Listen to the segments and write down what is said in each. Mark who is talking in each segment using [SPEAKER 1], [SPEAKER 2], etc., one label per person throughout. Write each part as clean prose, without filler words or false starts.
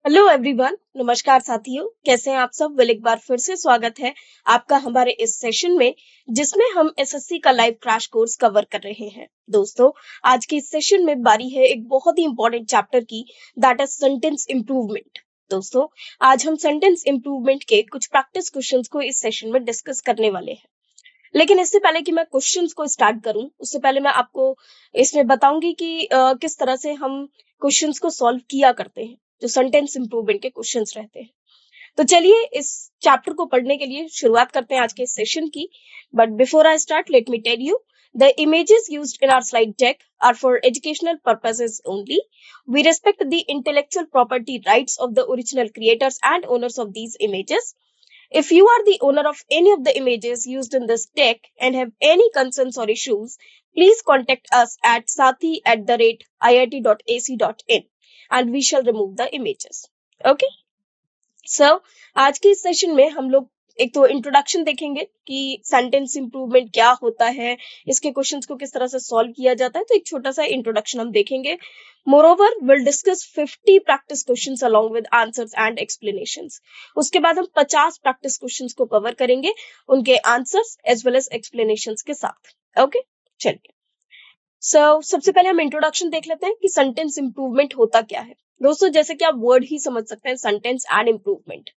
[SPEAKER 1] Hello everyone, नमस्कार साथियों। कैसे हैं आप सब? एक बार फिर से स्वागत है आपका हमारे इस सेशन में, जिसमें हम एसएससी का लाइव क्रैश कोर्स कवर कर रहे हैं। दोस्तों, आज के इस सेशन में बारी है एक बहुत ही इंपॉर्टेंट चैप्टर की, दैट इज सेंटेंस इम्प्रूवमेंट। दोस्तों, आज हम सेंटेंस इम्प्रूवमेंट के कुछ प्रैक्टिस क्वेश्चंस को इस सेशन में डिस्कस करने वाले हैं। लेकिन इससे पहले कि मैं क्वेश्चंस को स्टार्ट करूं, उससे पहले मैं आपको इसमें बताऊंगी कि किस तरह से हम क्वेश्चंस को सॉल्व किया करते हैं, जो सेंटेंस इंप्रूवमेंट के क्वेश्चंस रहते हैं। तो चलिए इस चैप्टर को पढ़ने के लिए शुरुआत करते हैं आज के सेशन की। But before I start, let me tell you the images used in our slide deck are for educational purposes only. We respect the intellectual property rights of the original creators and owners of these images. If you are the owner of any of the images used in this deck and have any concerns or issues, please contact us at sathi@iit.ac.in and we shall remove the images. Okay? So, आज के इस session में हम लोग एक तो introduction देखेंगे कि सेंटेंस इंप्रूवमेंट क्या होता है, इसके क्वेश्चंस को किस तरह से सॉल्व किया जाता है। तो एक छोटा सा इंट्रोडक्शन हम देखेंगे। Moreover, will discuss 50 practice questions along with answers and explanations. उसके बाद हम 50 प्रैक्टिस क्वेश्चंस को कवर करेंगे, उनके answers as well as explanations के साथ। ओके, चलिए। सबसे पहले हम इंट्रोडक्शन देख लेते हैं कि सेंटेंस इंप्रूवमेंट होता क्या है। दोस्तों, जैसे कि आप वर्ड ही समझ सकते हैं, सेंटेंस एंड इम्प्रूवमेंट।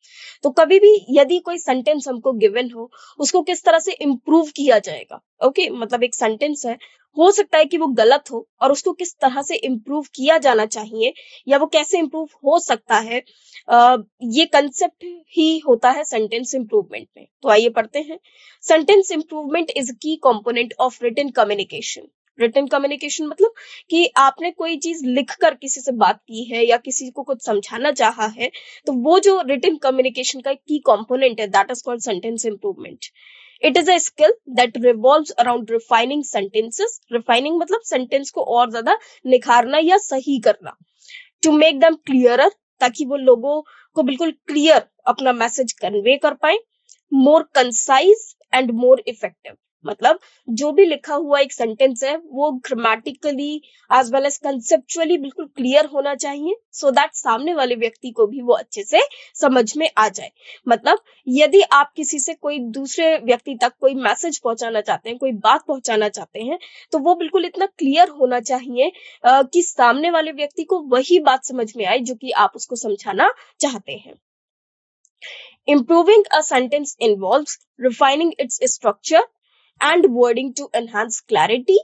[SPEAKER 1] तो कभी भी यदि कोई सेंटेंस हमको गिवन हो, उसको किस तरह से इम्प्रूव किया जाएगा। ओके, मतलब एक सेंटेंस है, हो सकता है कि वो गलत हो और उसको किस तरह से इम्प्रूव किया जाना चाहिए या वो कैसे इम्प्रूव हो सकता है, ये कंसेप्ट ही होता है सेंटेंस इम्प्रूवमेंट में। तो आइए पढ़ते हैं। Sentence improvement is key component of written communication. Written communication मतलब कि आपने कोई चीज लिखकर किसी से बात की है या किसी को कुछ समझाना चाहा है, तो वो जो रिटन कम्युनिकेशन का की कंपोनेंट है, that is called sentence improvement. It is a skill that revolves around refining sentences. Refining मतलब सेंटेंस को और ज्यादा निखारना या सही करना, टू मेक देम क्लियरर, ताकि वो लोगों को बिल्कुल क्लियर अपना मैसेज कन्वे कर पाए। More concise and more effective, मतलब जो भी लिखा हुआ एक सेंटेंस है वो grammatically as well as conceptually बिल्कुल क्लियर होना चाहिए, सो दैट सामने वाले व्यक्ति को भी वो अच्छे से समझ में आ जाए। मतलब यदि आप किसी से कोई दूसरे व्यक्ति तक कोई मैसेज पहुंचाना चाहते हैं, कोई बात पहुंचाना चाहते हैं, तो वो बिल्कुल इतना क्लियर होना चाहिए कि सामने वाले व्यक्ति को वही बात समझ में आए जो कि आप उसको समझाना चाहते हैं। Improving a sentence involves refining its structure and wording to enhance clarity.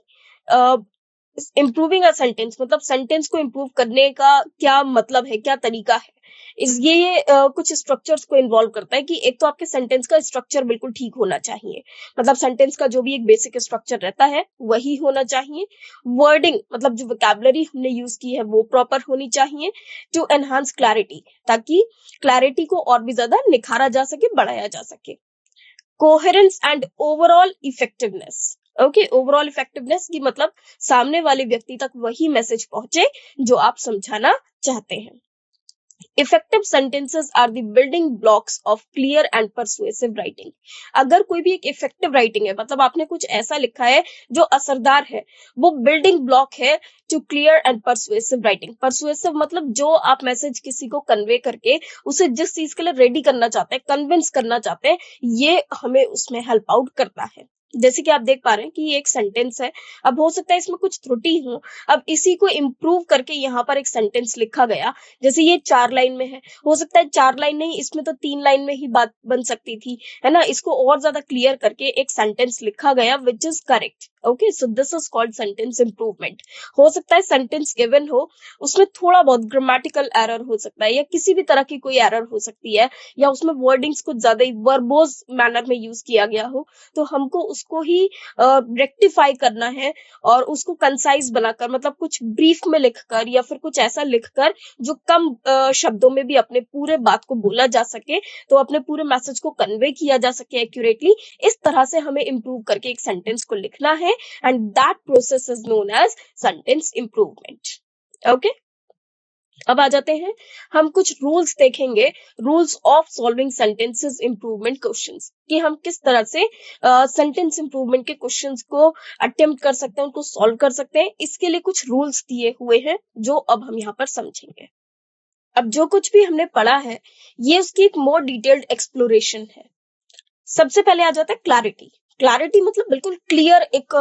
[SPEAKER 1] Improving a sentence मतलब सेंटेंस को इम्प्रूव करने का क्या मतलब है, क्या तरीका है। ये कुछ स्ट्रक्चर्स को इन्वॉल्व करता है कि एक तो आपके सेंटेंस का स्ट्रक्चर बिल्कुल ठीक होना चाहिए, मतलब सेंटेंस का जो भी एक बेसिक स्ट्रक्चर रहता है वही होना चाहिए। वर्डिंग मतलब जो वोकैबुलरी हमने यूज की है वो प्रॉपर होनी चाहिए। टू एनहांस क्लैरिटी, ताकि क्लैरिटी को और भी ज्यादा निखारा जा सके, बढ़ाया जा सके। Coherence and overall effectiveness. Okay, overall effectiveness की मतलब सामने वाले व्यक्ति तक वही मैसेज पहुंचे जो आप समझाना चाहते हैं। Effective sentences are the building blocks of clear and persuasive writing. अगर कोई भी एक इफेक्टिव राइटिंग है, मतलब आपने कुछ ऐसा लिखा है जो असरदार है, वो बिल्डिंग ब्लॉक है to clear and persuasive writing. Persuasive मतलब जो आप मैसेज किसी को कन्वे करके उसे जिस चीज के लिए रेडी करना चाहते हैं, कन्विंस करना चाहते हैं, ये हमें उसमें हेल्प आउट करता है। जैसे कि आप देख पा रहे हैं कि ये एक सेंटेंस है, अब हो सकता है इसमें कुछ त्रुटि हो, अब इसी को इम्प्रूव करके यहाँ पर एक सेंटेंस लिखा गया। जैसे ये 4 लाइन में है, हो सकता है 4 लाइन नहीं, इसमें तो 3 लाइन में ही बात बन सकती थी, है ना। इसको और ज्यादा क्लियर करके एक सेंटेंस लिखा गया which is correct. Okay, so this is called sentence improvement. हो सकता है सेंटेंस गिवन हो, उसमें थोड़ा बहुत ग्रामेटिकल एरर हो सकता है या किसी भी तरह की कोई एरर हो सकती है, या उसमें वर्डिंग्स कुछ ज्यादा ही वर्बोज मैनर में यूज किया गया हो, तो हमको उसको ही रेक्टिफाई करना है और उसको कंसाइज बनाकर, मतलब कुछ ब्रीफ में लिखकर या फिर कुछ ऐसा लिखकर जो कम शब्दों में भी अपने पूरे बात को बोला जा सके, तो अपने पूरे मैसेज को कन्वे किया जा सके एक्यूरेटली। इस तरह से हमें इम्प्रूव करके एक सेंटेंस को लिखना है, and that process is known as sentence improvement. Okay, अब आ जाते हैं, हम कुछ रूल्स देखेंगे, rules of solving sentences improvement questions, कि हम किस तरह से सेंटेंस इंप्रूवमेंट के क्वेश्चंस को अटेम्प्ट कर सकते हैं, उनको सॉल्व कर सकते हैं। इसके लिए कुछ रूल्स दिए हुए हैं जो अब हम यहाँ पर समझेंगे। अब जो कुछ भी हमने पढ़ा है ये उसकी एक मोर डिटेल्ड एक्सप्लोरेशन है। सबसे पहले आ जाता है क्लैरिटी। क्लैरिटी मतलब बिल्कुल क्लियर एक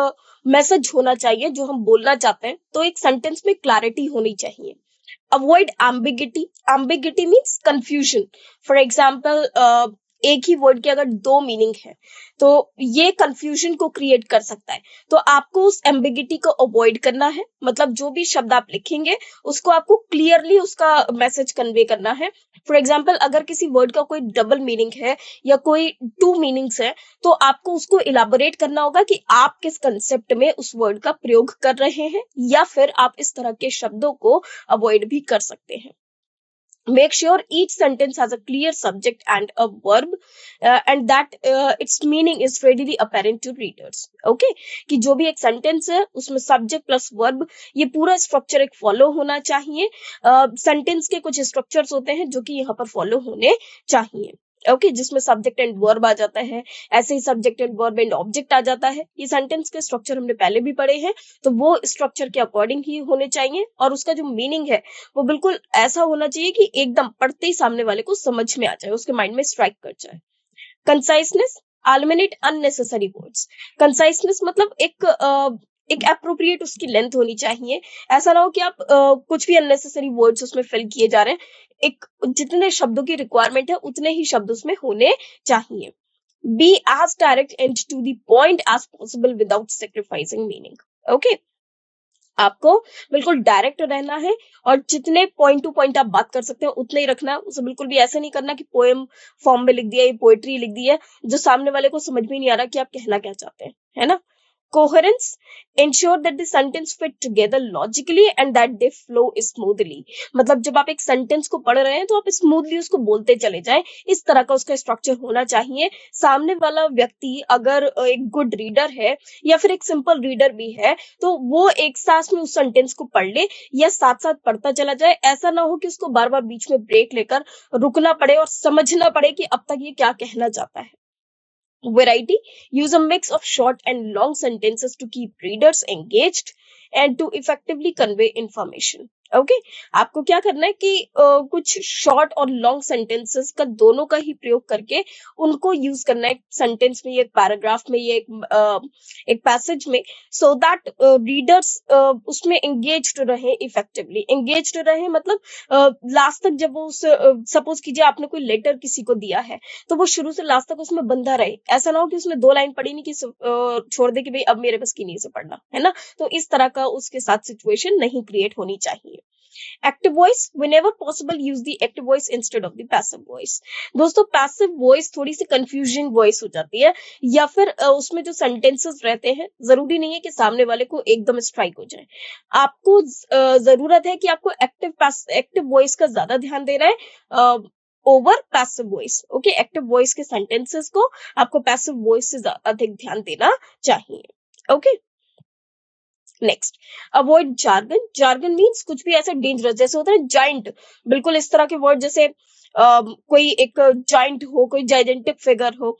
[SPEAKER 1] मैसेज होना चाहिए जो हम बोलना चाहते हैं, तो एक सेंटेंस में क्लैरिटी होनी चाहिए। Avoid ambiguity. Ambiguity means confusion. For example एक ही वर्ड के अगर दो मीनिंग है तो ये कंफ्यूजन को क्रिएट कर सकता है। तो आपको उस एम्बिगिटी को अवॉइड करना है, मतलब जो भी शब्द आप लिखेंगे उसको आपको क्लियरली उसका मैसेज कन्वे करना है। फॉर एग्जाम्पल अगर किसी वर्ड का कोई डबल मीनिंग है या कोई टू मीनिंग्स है तो आपको उसको इलाबोरेट करना होगा कि आप किस कंसेप्ट में उस वर्ड का प्रयोग कर रहे हैं, या फिर आप इस तरह के शब्दों को अवॉइड भी कर सकते हैं। Make sure each sentence has a clear subject and a verb, and that its meaning is readily apparent to readers. Okay, कि जो भी एक सेंटेंस है उसमें सब्जेक्ट प्लस वर्ब ये पूरा स्ट्रक्चर एक फॉलो होना चाहिए। सेंटेंस के कुछ स्ट्रक्चर्स होते हैं जो कि यहाँ पर फॉलो होने चाहिए। ओके, जिसमें सब्जेक्ट एंड वर्ब आ जाता है, ऐसे ही subject and verb and object आ जाता है। ये सेंटेंस के स्ट्रक्चर हमने पहले भी पढ़े हैं, तो वो स्ट्रक्चर के अकॉर्डिंग ही होने चाहिए, और उसका जो मीनिंग है वो बिल्कुल ऐसा होना चाहिए कि एकदम पढ़ते ही सामने वाले को समझ में आ जाए, उसके माइंड में स्ट्राइक कर जाए। कंसाइसनेस, एलिमिनेट अननेसेसरी वर्ड्स। कंसाइसनेस मतलब एक एप्रोप्रिएट उसकी लेंथ होनी चाहिए। ऐसा ना हो कि आप कुछ भी अननेसेसरी वर्ड्स उसमें फिल किए जा रहे हैं। एक जितने शब्दों की रिक्वायरमेंट है उतने ही शब्द उसमें होने चाहिए। Be as direct and to the point as possible without sacrificing meaning. Okay, आपको बिल्कुल डायरेक्ट रहना है और जितने पॉइंट टू पॉइंट आप बात कर सकते हो उतने ही रखना है। उसे बिल्कुल भी ऐसे नहीं करना कि पोएम फॉर्म में लिख दिया, ये पोएट्री लिख दी है, जो सामने वाले को समझ में नहीं आ रहा कि आप कहना क्या चाहते हैं, है ना। Coherence, ensure that the sentence fit together logically and that they flow smoothly। मतलब जब आप एक सेंटेंस को पढ़ रहे हैं तो आप स्मूथली उसको बोलते चले जाएं, इस तरह का उसका स्ट्रक्चर होना चाहिए। सामने वाला व्यक्ति अगर एक गुड रीडर है या फिर एक सिंपल रीडर भी है तो वो एक सांस में उस सेंटेंस को पढ़ ले या साथ साथ पढ़ता चला जाए। ऐसा ना हो कि उसको बार बार बीच में ब्रेक लेकर रुकना पड़े और समझना पड़े कि अब तक ये क्या कहना चाहता है। Variety, use a mix of short and long sentences to keep readers engaged and to effectively convey information. Okay, आपको क्या करना है कि कुछ शॉर्ट और लॉन्ग सेंटेंसेस का दोनों का ही प्रयोग करके उनको यूज करना है सेंटेंस में, एक पैराग्राफ में, ये एक पैसेज में, सो दैट रीडर्स उसमें एंगेज्ड रहे, इफेक्टिवली एंगेज्ड रहे। मतलब लास्ट तक जब वो सपोज कीजिए आपने कोई लेटर किसी को दिया है तो वो शुरू से लास्ट तक उसमें बंधा रहे। ऐसा ना हो कि उसने दो लाइन पढ़ी नहीं कि छोड़ दे कि भाई अब मेरे बस की नहीं से पढ़ना, है ना। तो इस तरह का उसके साथ सिचुएशन नहीं क्रिएट होनी चाहिए। Active voice, whenever possible use the active voice instead of the passive voice। दोस्तों पैसिव वॉइस थोड़ी सी कंफ्यूजिंग वॉइस हो जाती है, या फिर उसमें जो सेंटेंसेस रहते हैं जरूरी नहीं है कि सामने वाले को एकदम स्ट्राइक हो जाए। आपको जरूरत है कि आपको एक्टिव वॉइस का ज्यादा ध्यान देना है over passive voice. Okay, active voice के सेंटेंसेस को आपको पैसिव वॉइस से अधिक ध्यान देना चाहिए। Okay, next, avoid jargon. Jargon means कुछ भी ऐसा डेंजरस, जैसे होता है जाइंट, बिल्कुल इस तरह के वर्ड, जैसे कोई एक जाइंट हो, कोई जाइजेंटिक फिगर हो।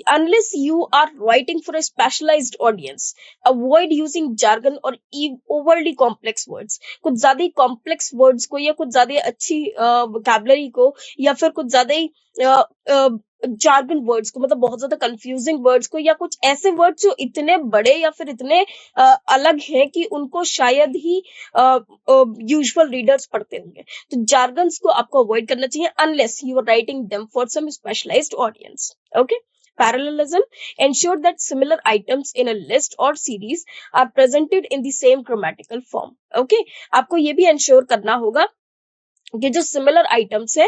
[SPEAKER 1] Unless you are writing for a specialised audience, avoid using jargon और ओवरली कॉम्प्लेक्स वर्ड्स। कुछ ज्यादा ही कॉम्प्लेक्स वर्ड्स को या कुछ ज्यादा अच्छी वोकैबुलरी को या फिर कुछ ज्यादा ही जार्गन वर्ड्स को, मतलब बहुत ज्यादा कंफ्यूजिंग वर्ड्स को, या कुछ ऐसे वर्ड्स जो इतने बड़े या फिर इतने अलग हैं कि उनको शायद ही यूजुअल रीडर्स पढ़ते होंगे, तो जार्गन्स को आपको अवॉइड करना चाहिए unless you are writing them for some specialised audience. Okay, parallelism, ensure that similar items in a list or series are presented in the same grammatical form। okay, आपको ये भी ensure करना होगा कि जो सिमिलर आइटम्स है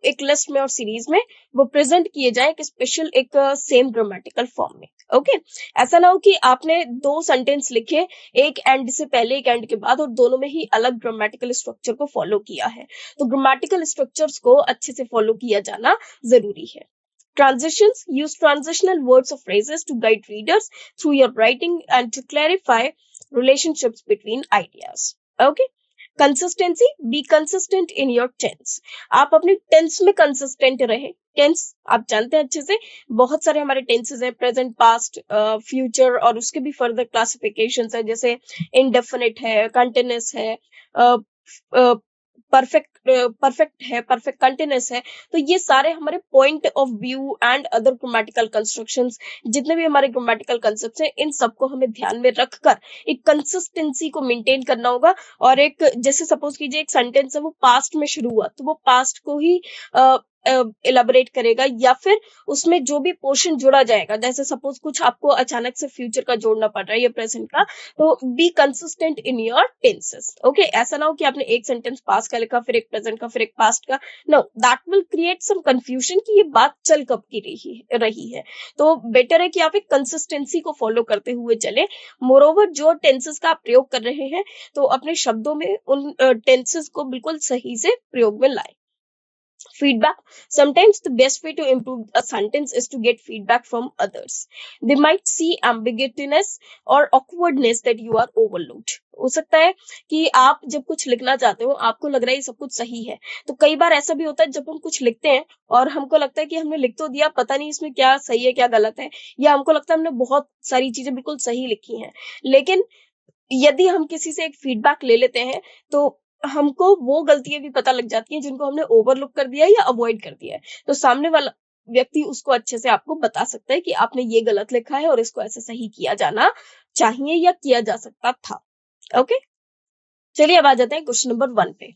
[SPEAKER 1] एक list में और सीरीज में वो प्रेजेंट किए जाए एक स्पेशल एक सेम ग्रामेटिकल फॉर्म में। ओके, ऐसा ना हो कि आपने दो सेंटेंस लिखे, एक एंड से पहले एक एंड के बाद, और दोनों में ही अलग ग्रामेटिकल स्ट्रक्चर को फॉलो किया है। तो ग्रामेटिकल स्ट्रक्चर्स को अच्छे से फॉलो किया जाना जरूरी है। Transitions, use transitional words or phrases to guide readers through your writing and to clarify relationships between ideas. Okay, consistency, be consistent in your tense. आप अपने टेंस में कंसिस्टेंट रहे। टेंस आप जानते हैं अच्छे से, बहुत सारे हमारे टेंसेस हैं, प्रेजेंट, पास्ट, फ्यूचर, और उसके भी फर्दर क्लासिफिकेशंस है, जैसे इनडेफिनिट है, कंटिन्यूअस है, परफेक्ट परफेक्ट है, परफेक्ट कंटिन्यूअस है, तो ये सारे हमारे point of view and other grammatical constructions, जितने भी हमारे ग्रामेटिकल कंसेप्ट्स हैं, इन सबको हमें ध्यान में रखकर एक कंसिस्टेंसी को मेंटेन करना होगा। और एक, जैसे सपोज कीजिए एक सेंटेंस है वो पास्ट में शुरू हुआ, तो वो पास्ट को ही इलाबोरेट करेगा, या फिर उसमें जो भी पोर्शन जोड़ा जाएगा, जैसे सपोज कुछ आपको अचानक से फ्यूचर का जोड़ना पड़ रहा है या प्रेजेंट का, तो B consistent in your tenses. Okay, ऐसा ना हो कि आपने एक सेंटेंस पास्ट का लिखा, फिर एक प्रेजेंट का, फिर एक पास्ट का। No, that will create some confusion कि ये बात चल कब की रही है। तो बेटर है कि आप एक कंसिस्टेंसी को फॉलो करते हुए चले। मोरोवर, जो टेंसेस का आप प्रयोग कर रहे हैं, तो अपने शब्दों में उन टेंसेस को बिल्कुल सही से प्रयोग में लाए। Feedback. Sometimes the best way to improve a sentence is to get feedback from others. They might see ambiguousness or awkwardness that you are overlooked. हो सकता है कि आप जब कुछ लिखना चाहते हो, आपको लग रहा है ये सब कुछ सही है, तो कई बार ऐसा भी होता है जब हम कुछ लिखते हैं और हमको लगता है कि हमने लिख तो दिया, पता नहीं इसमें क्या सही है क्या गलत है, या हमको लगता है हमने बहुत सारी चीजें बिल्कुल सही लिखी हैं। लेकिन यदि हम किसी से एक फीडबैक ले लेते हैं, तो हमको वो गलतियां भी पता लग जाती हैं जिनको हमने ओवरलुक कर दिया या अवॉइड कर दिया है। तो सामने वाला व्यक्ति उसको अच्छे से आपको बता सकता है कि आपने ये गलत लिखा है और इसको ऐसे सही किया जाना चाहिए या किया जा सकता था। ओके, चलिए अब आ जाते हैं क्वेश्चन नंबर 1 पे।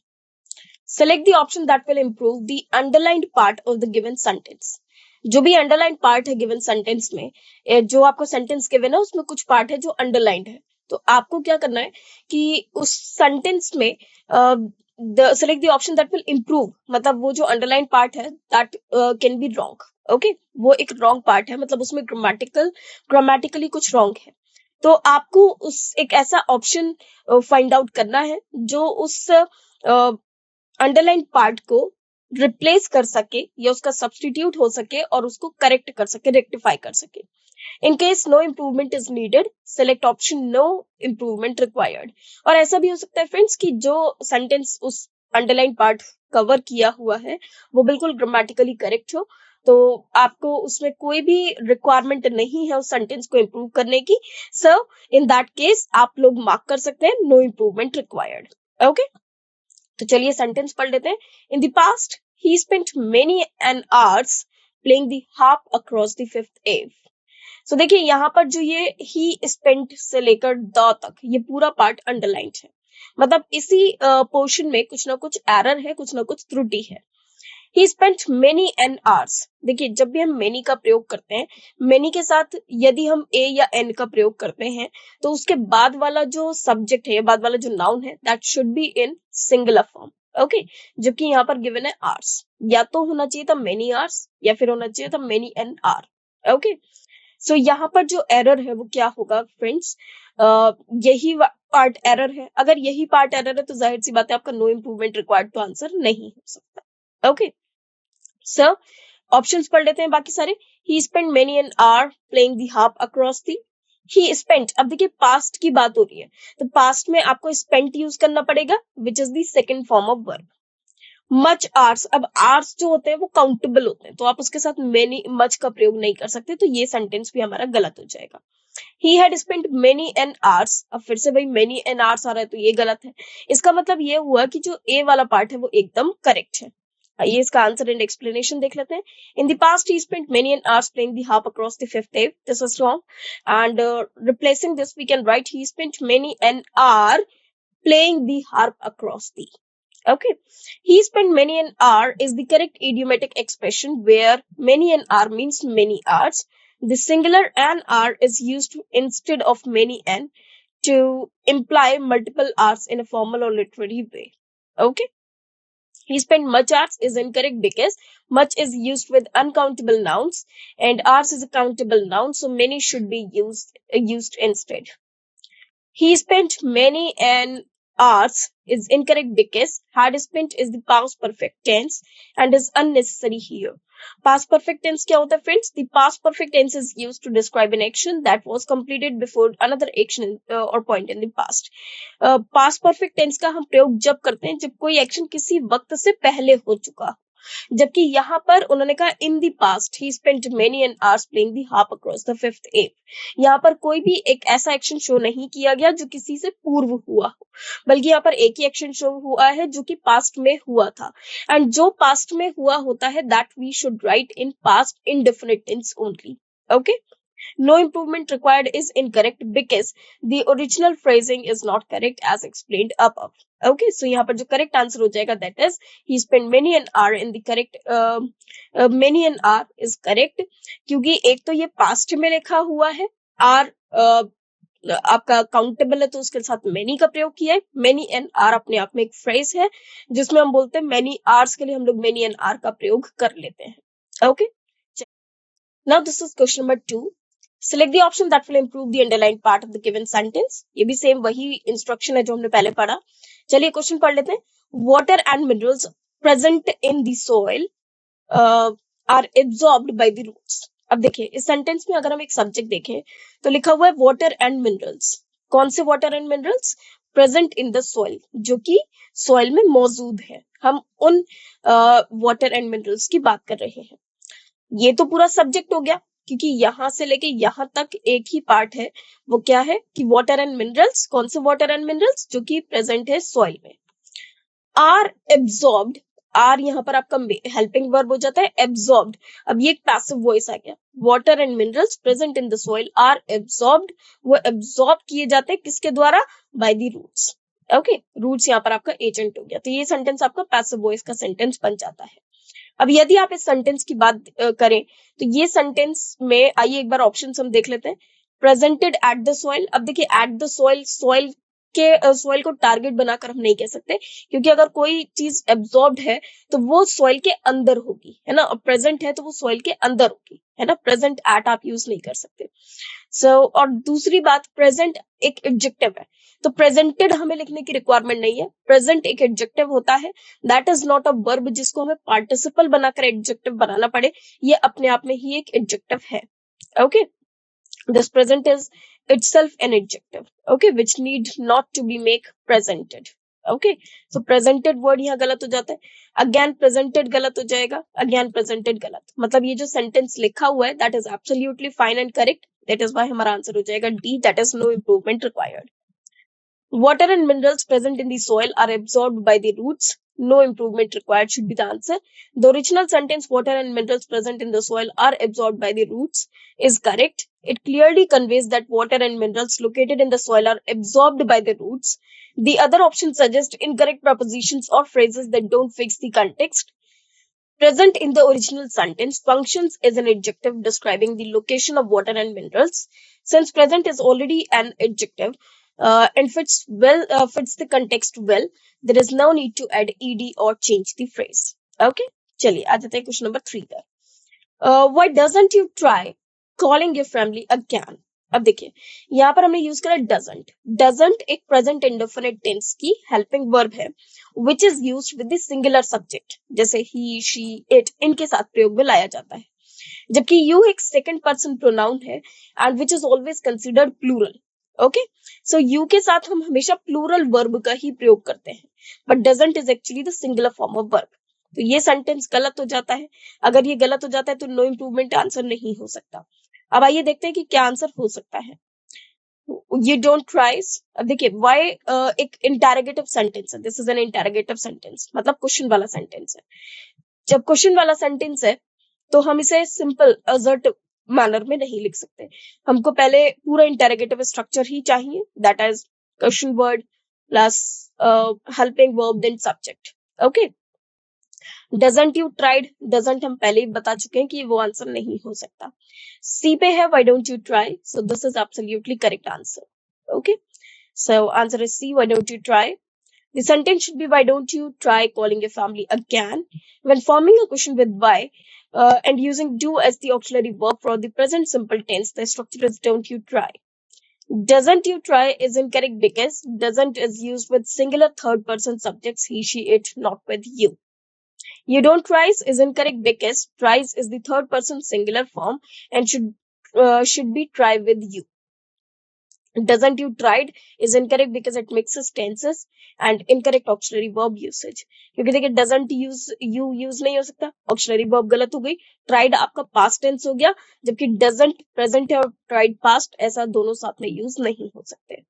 [SPEAKER 1] Select the option that will improve the underlined part of the given sentence. जो भी अंडरलाइंड पार्ट है गिवन सेंटेंस में, जो आपको सेंटेंस गिवन है उसमें कुछ पार्ट है जो अंडरलाइंड है, तो आपको क्या करना है कि उस सेंटेंस में select the option that will improve, मतलब वो जो अंडरलाइन पार्ट है that can be wrong. Okay, वो एक रॉन्ग पार्ट है, मतलब उसमें ग्रामेटिकली कुछ रॉन्ग है। तो आपको उस एक ऐसा ऑप्शन फाइंड आउट करना है जो उस अंडरलाइन पार्ट को रिप्लेस कर सके या उसका सब्सटीट्यूट हो सके और उसको करेक्ट कर सके, रेक्टिफाई कर सके। In case no improvement is needed, select option no improvement required. और ऐसा भी हो सकता है फ्रेंड्स कि जो सेंटेंस उस अंडरलाइन पार्ट कवर किया हुआ है वो बिल्कुल ग्रामेटिकली करेक्ट हो, तो आपको उसमें कोई भी रिक्वायरमेंट नहीं है उस सेंटेंस को इम्प्रूव करने की। सो इन दैट केस आप लोग मार्क कर सकते हैं नो इम्प्रूवमेंट रिक्वायर्ड। ओके, तो चलिए सेंटेंस पढ़ लेते हैं। In the past he spent many an hours playing the harp across the fifth ave. So देखिए यहाँ पर जो ये ही स्पेंट से लेकर द तक ये पूरा पार्ट अंडरलाइंड है, मतलब इसी पोर्शन में कुछ ना कुछ एरर है, कुछ ना कुछ त्रुटि है। He spent many an hours. देखिए जब भी हम मेनी का प्रयोग करते हैं, मेनी के साथ यदि हम ए या एन का प्रयोग करते हैं, तो उसके बाद वाला जो सब्जेक्ट है, बाद वाला जो नाउन है, that should be in singular form. Okay, जबकि यहाँ पर गिवन है आवर्स, या तो होना चाहिए था मेनी आवर्स या फिर होना चाहिए था मेनी एन आवर। ओके, सो यहाँ पर जो एरर है वो क्या होगा फ्रेंड्स, यही पार्ट एरर है। अगर यही पार्ट एरर है तो जाहिर सी बात है आपका नो इम्प्रूवमेंट रिक्वायर्ड तो आंसर नहीं हो सकता। ओके, सर ऑप्शंस पढ़ लेते हैं बाकी सारे। He spend many an hour playing the harp across the. He spent, अब देखिए पास्ट की बात हो रही है, तो पास्ट में आपको स्पेंट यूज करना पड़ेगा, which is the second form of verb. Much hours, अब आर्स जो होते हैं वो काउंटेबल होते हैं, तो आप उसके साथ मेनी मच का प्रयोग नहीं कर सकते, तो ये सेंटेंस भी हमारा गलत हो जाएगा। He had spent many an hours, अब फिर से भाई मेनी एन आवर्स आ रहा है तो ये गलत है। इसका मतलब ये हुआ कि जो ए वाला पार्ट है वो एकदम करेक्ट है। आइए इसका आंसर एंड एक्सप्लेनेशन देख लेते हैं। In the past he spent many an hours playing the harp across the fifth wave, this is wrong and replacing this we can write he spent many an hour playing the harp across the. Okay, he spent many an hour is the correct idiomatic expression where many an hour means many hours. The singular an hour is used instead of many an to imply multiple hours in a formal or literary way. Okay, he spent much hours is incorrect because much is used with uncountable nouns and hours is a countable noun, so many should be used instead. He spent many an hours is incorrect because had spent is the past perfect tense and is unnecessary here. Past perfect tense क्या होता है friends? The past perfect tense is used to describe an action that was completed before another action or point in the past. Past perfect tense का हम प्रयोग जब करते हैं जब कोई एक्शन किसी वक्त से पहले हो चुका, जबकि यहाँ पर उन्होंने कहा in the past he spent many an hours playing the harp across the fifth eve. यहाँ पर कोई भी एक ऐसा एक्शन शो नहीं किया गया जो किसी से पूर्व हुआ हो, बल्कि यहाँ पर एक ही एक्शन शो हुआ है जो कि पास्ट में हुआ था। एंड जो पास्ट में हुआ होता है that we should write in past indefinite tense only. Okay, no improvement required is incorrect because the original phrasing is not correct as explained above. Okay, so यहाँ पर जो correct answer हो जाएगा that is he spent many an hour in the correct many an hour is correct, क्योंकि एक तो ये past में लिखा हुआ है, hour आपका काउंटेबल है तो उसके साथ many का प्रयोग किया है। many an hour अपने आप में एक phrase है जिसमें हम बोलते हैं many hours के लिए हम लोग many an hour का प्रयोग कर लेते हैं। Okay, now this is question number 2. Select the option that will improve the underlined part of the given sentence. ये भी सेम वही इंस्ट्रक्शन है जो हमने पहले पढ़ा। चलिए क्वेश्चन पढ़ लेते हैं। Water and minerals present in the soil are absorbed by the roots. अब देखिए इस सेंटेंस में अगर हम एक सब्जेक्ट देखें तो लिखा हुआ है वाटर एंड मिनरल्स। कौन से water and minerals? Present in the soil, जो कि सॉइल में मौजूद है। हम उन वाटर एंड मिनरल्स की बात कर रहे हैं। ये तो पूरा सब्जेक्ट हो गया, क्योंकि यहां से लेके यहां तक एक ही पार्ट है। वो क्या है कि वाटर एंड मिनरल्स। कौन से वाटर एंड मिनरल्स? जो कि प्रेजेंट है सॉइल में। आर एब्सॉर्ब्ड, आर यहाँ पर आपका हेल्पिंग वर्ब हो जाता है। एब्सॉर्ब्ड, अब ये एक पैसिव वॉइस आ गया। Water and minerals present in the soil are absorbed, वो एब्सॉर्ब किए जाते हैं किसके द्वारा? By the roots. Okay, roots यहाँ पर आपका एजेंट हो गया, तो ये सेंटेंस आपका पैसिव वॉइस का सेंटेंस बन जाता है। अब यदि आप इस सेंटेंस की बात करें तो ये सेंटेंस में आइए एक बार ऑप्शन हम देख लेते हैं। Presented at the soil. अब देखिए एट द सॉइल, सॉइल के सॉइल को टारगेट बनाकर हम नहीं कह सकते, क्योंकि अगर कोई चीज एब्सॉर्ब्ड है तो वो सॉइल के अंदर होगी, है ना। और प्रेजेंट है तो वो सॉइल के अंदर होगी, है ना। प्रेजेंट एट आप यूज नहीं कर सकते। और दूसरी बात, प्रेजेंट एक एडजेक्टिव है, तो प्रेजेंटेड हमें लिखने की रिक्वायरमेंट नहीं है। प्रेजेंट एक एडजेक्टिव होता है, that is not a verb जिसको हमें पार्टिसिपल बनाकर एडजेक्टिव बनाना पड़े। ये अपने आप में ही एक एडजेक्टिव है। Okay, this present is itself an adjective, okay, which need not to be make presented. Okay, so presented word यहाँ गलत हो जाता है। अगेन प्रेजेंटेड गलत हो जाएगा, अगेन प्रेजेंटेड गलत। मतलब ये जो सेंटेंस लिखा हुआ है that is absolutely fine and correct. That is why हमारा आंसर हो जाएगा D, that is no improvement required. Water and minerals present in the soil are absorbed by the roots. No improvement required should be the answer. The original sentence, water and minerals present in the soil are absorbed by the roots, is correct. It clearly conveys that water and minerals located in the soil are absorbed by the roots. The other options suggest incorrect prepositions or phrases that don't fix the context. Present in the original sentence functions as an adjective describing the location of water and minerals. Since present is already an adjective, and fits the context well, there is no need to add ed or change the phrase. Okay, चलिए आ जाते हैं question number 3 पर। why doesn't you try calling your family again? अब देखिए यहाँ पर हमने use करा doesn't. doesn't एक प्रेजेंट इंडेफिनिट टेंस की हेल्पिंग वर्ब है which is used with the singular subject, जैसे he, she, it इनके साथ प्रयोग में लाया जाता है। जबकि you एक सेकंड पर्सन प्रोनाउन है and which is always considered plural. Okay, so you के साथ हम हमेशा प्लूरल वर्ब का ही प्रयोग करते हैं, but doesn't is actually the singular form of verb. तो ये सेंटेंस गलत हो जाता है। अगर ये गलत हो जाता है तो नो इम्प्रूवमेंट आंसर नहीं हो सकता। अब आइए देखते हैं कि क्या आंसर हो सकता है। You don't tries. अब देखिए वाई एक इंटरोगेटिव सेंटेंस है, this is an interrogative sentence, मतलब क्वेश्चन वाला सेंटेंस है। जब क्वेश्चन वाला सेंटेंस है तो हम इसे सिंपल असर्टिव मैनर में नहीं लिख सकते। हमको पहले पूरा इंटरोगेटिव स्ट्रक्चर ही चाहिए, that is question word plus helping verb then subject. Okay, doesn't you tried, doesn't हम पहले ही बता चुके हैं कि वो आंसर नहीं हो सकता। सी पे है why don't you try, so this is absolutely correct answer. Okay, so answer is C, why don't you try. The sentence should be why don't you try calling your family again? When forming a question with why and using do as the auxiliary verb for the present simple tense, the structure is don't you try. Doesn't you try is incorrect because doesn't is used with singular third person subjects he, she, it, not with you. You don't tries is incorrect because tries is the third person singular form and should be try with you. doesn't you tried is incorrect because it mixes tenses and incorrect auxiliary verb usage. क्योंकि देखिए doesn't use नहीं हो सकता, auxiliary verb गलत हो गई, tried आपका past tense हो गया, जबकि doesn't present है और tried past ऐसा दोनों साथ में यूज नहीं हो सकते.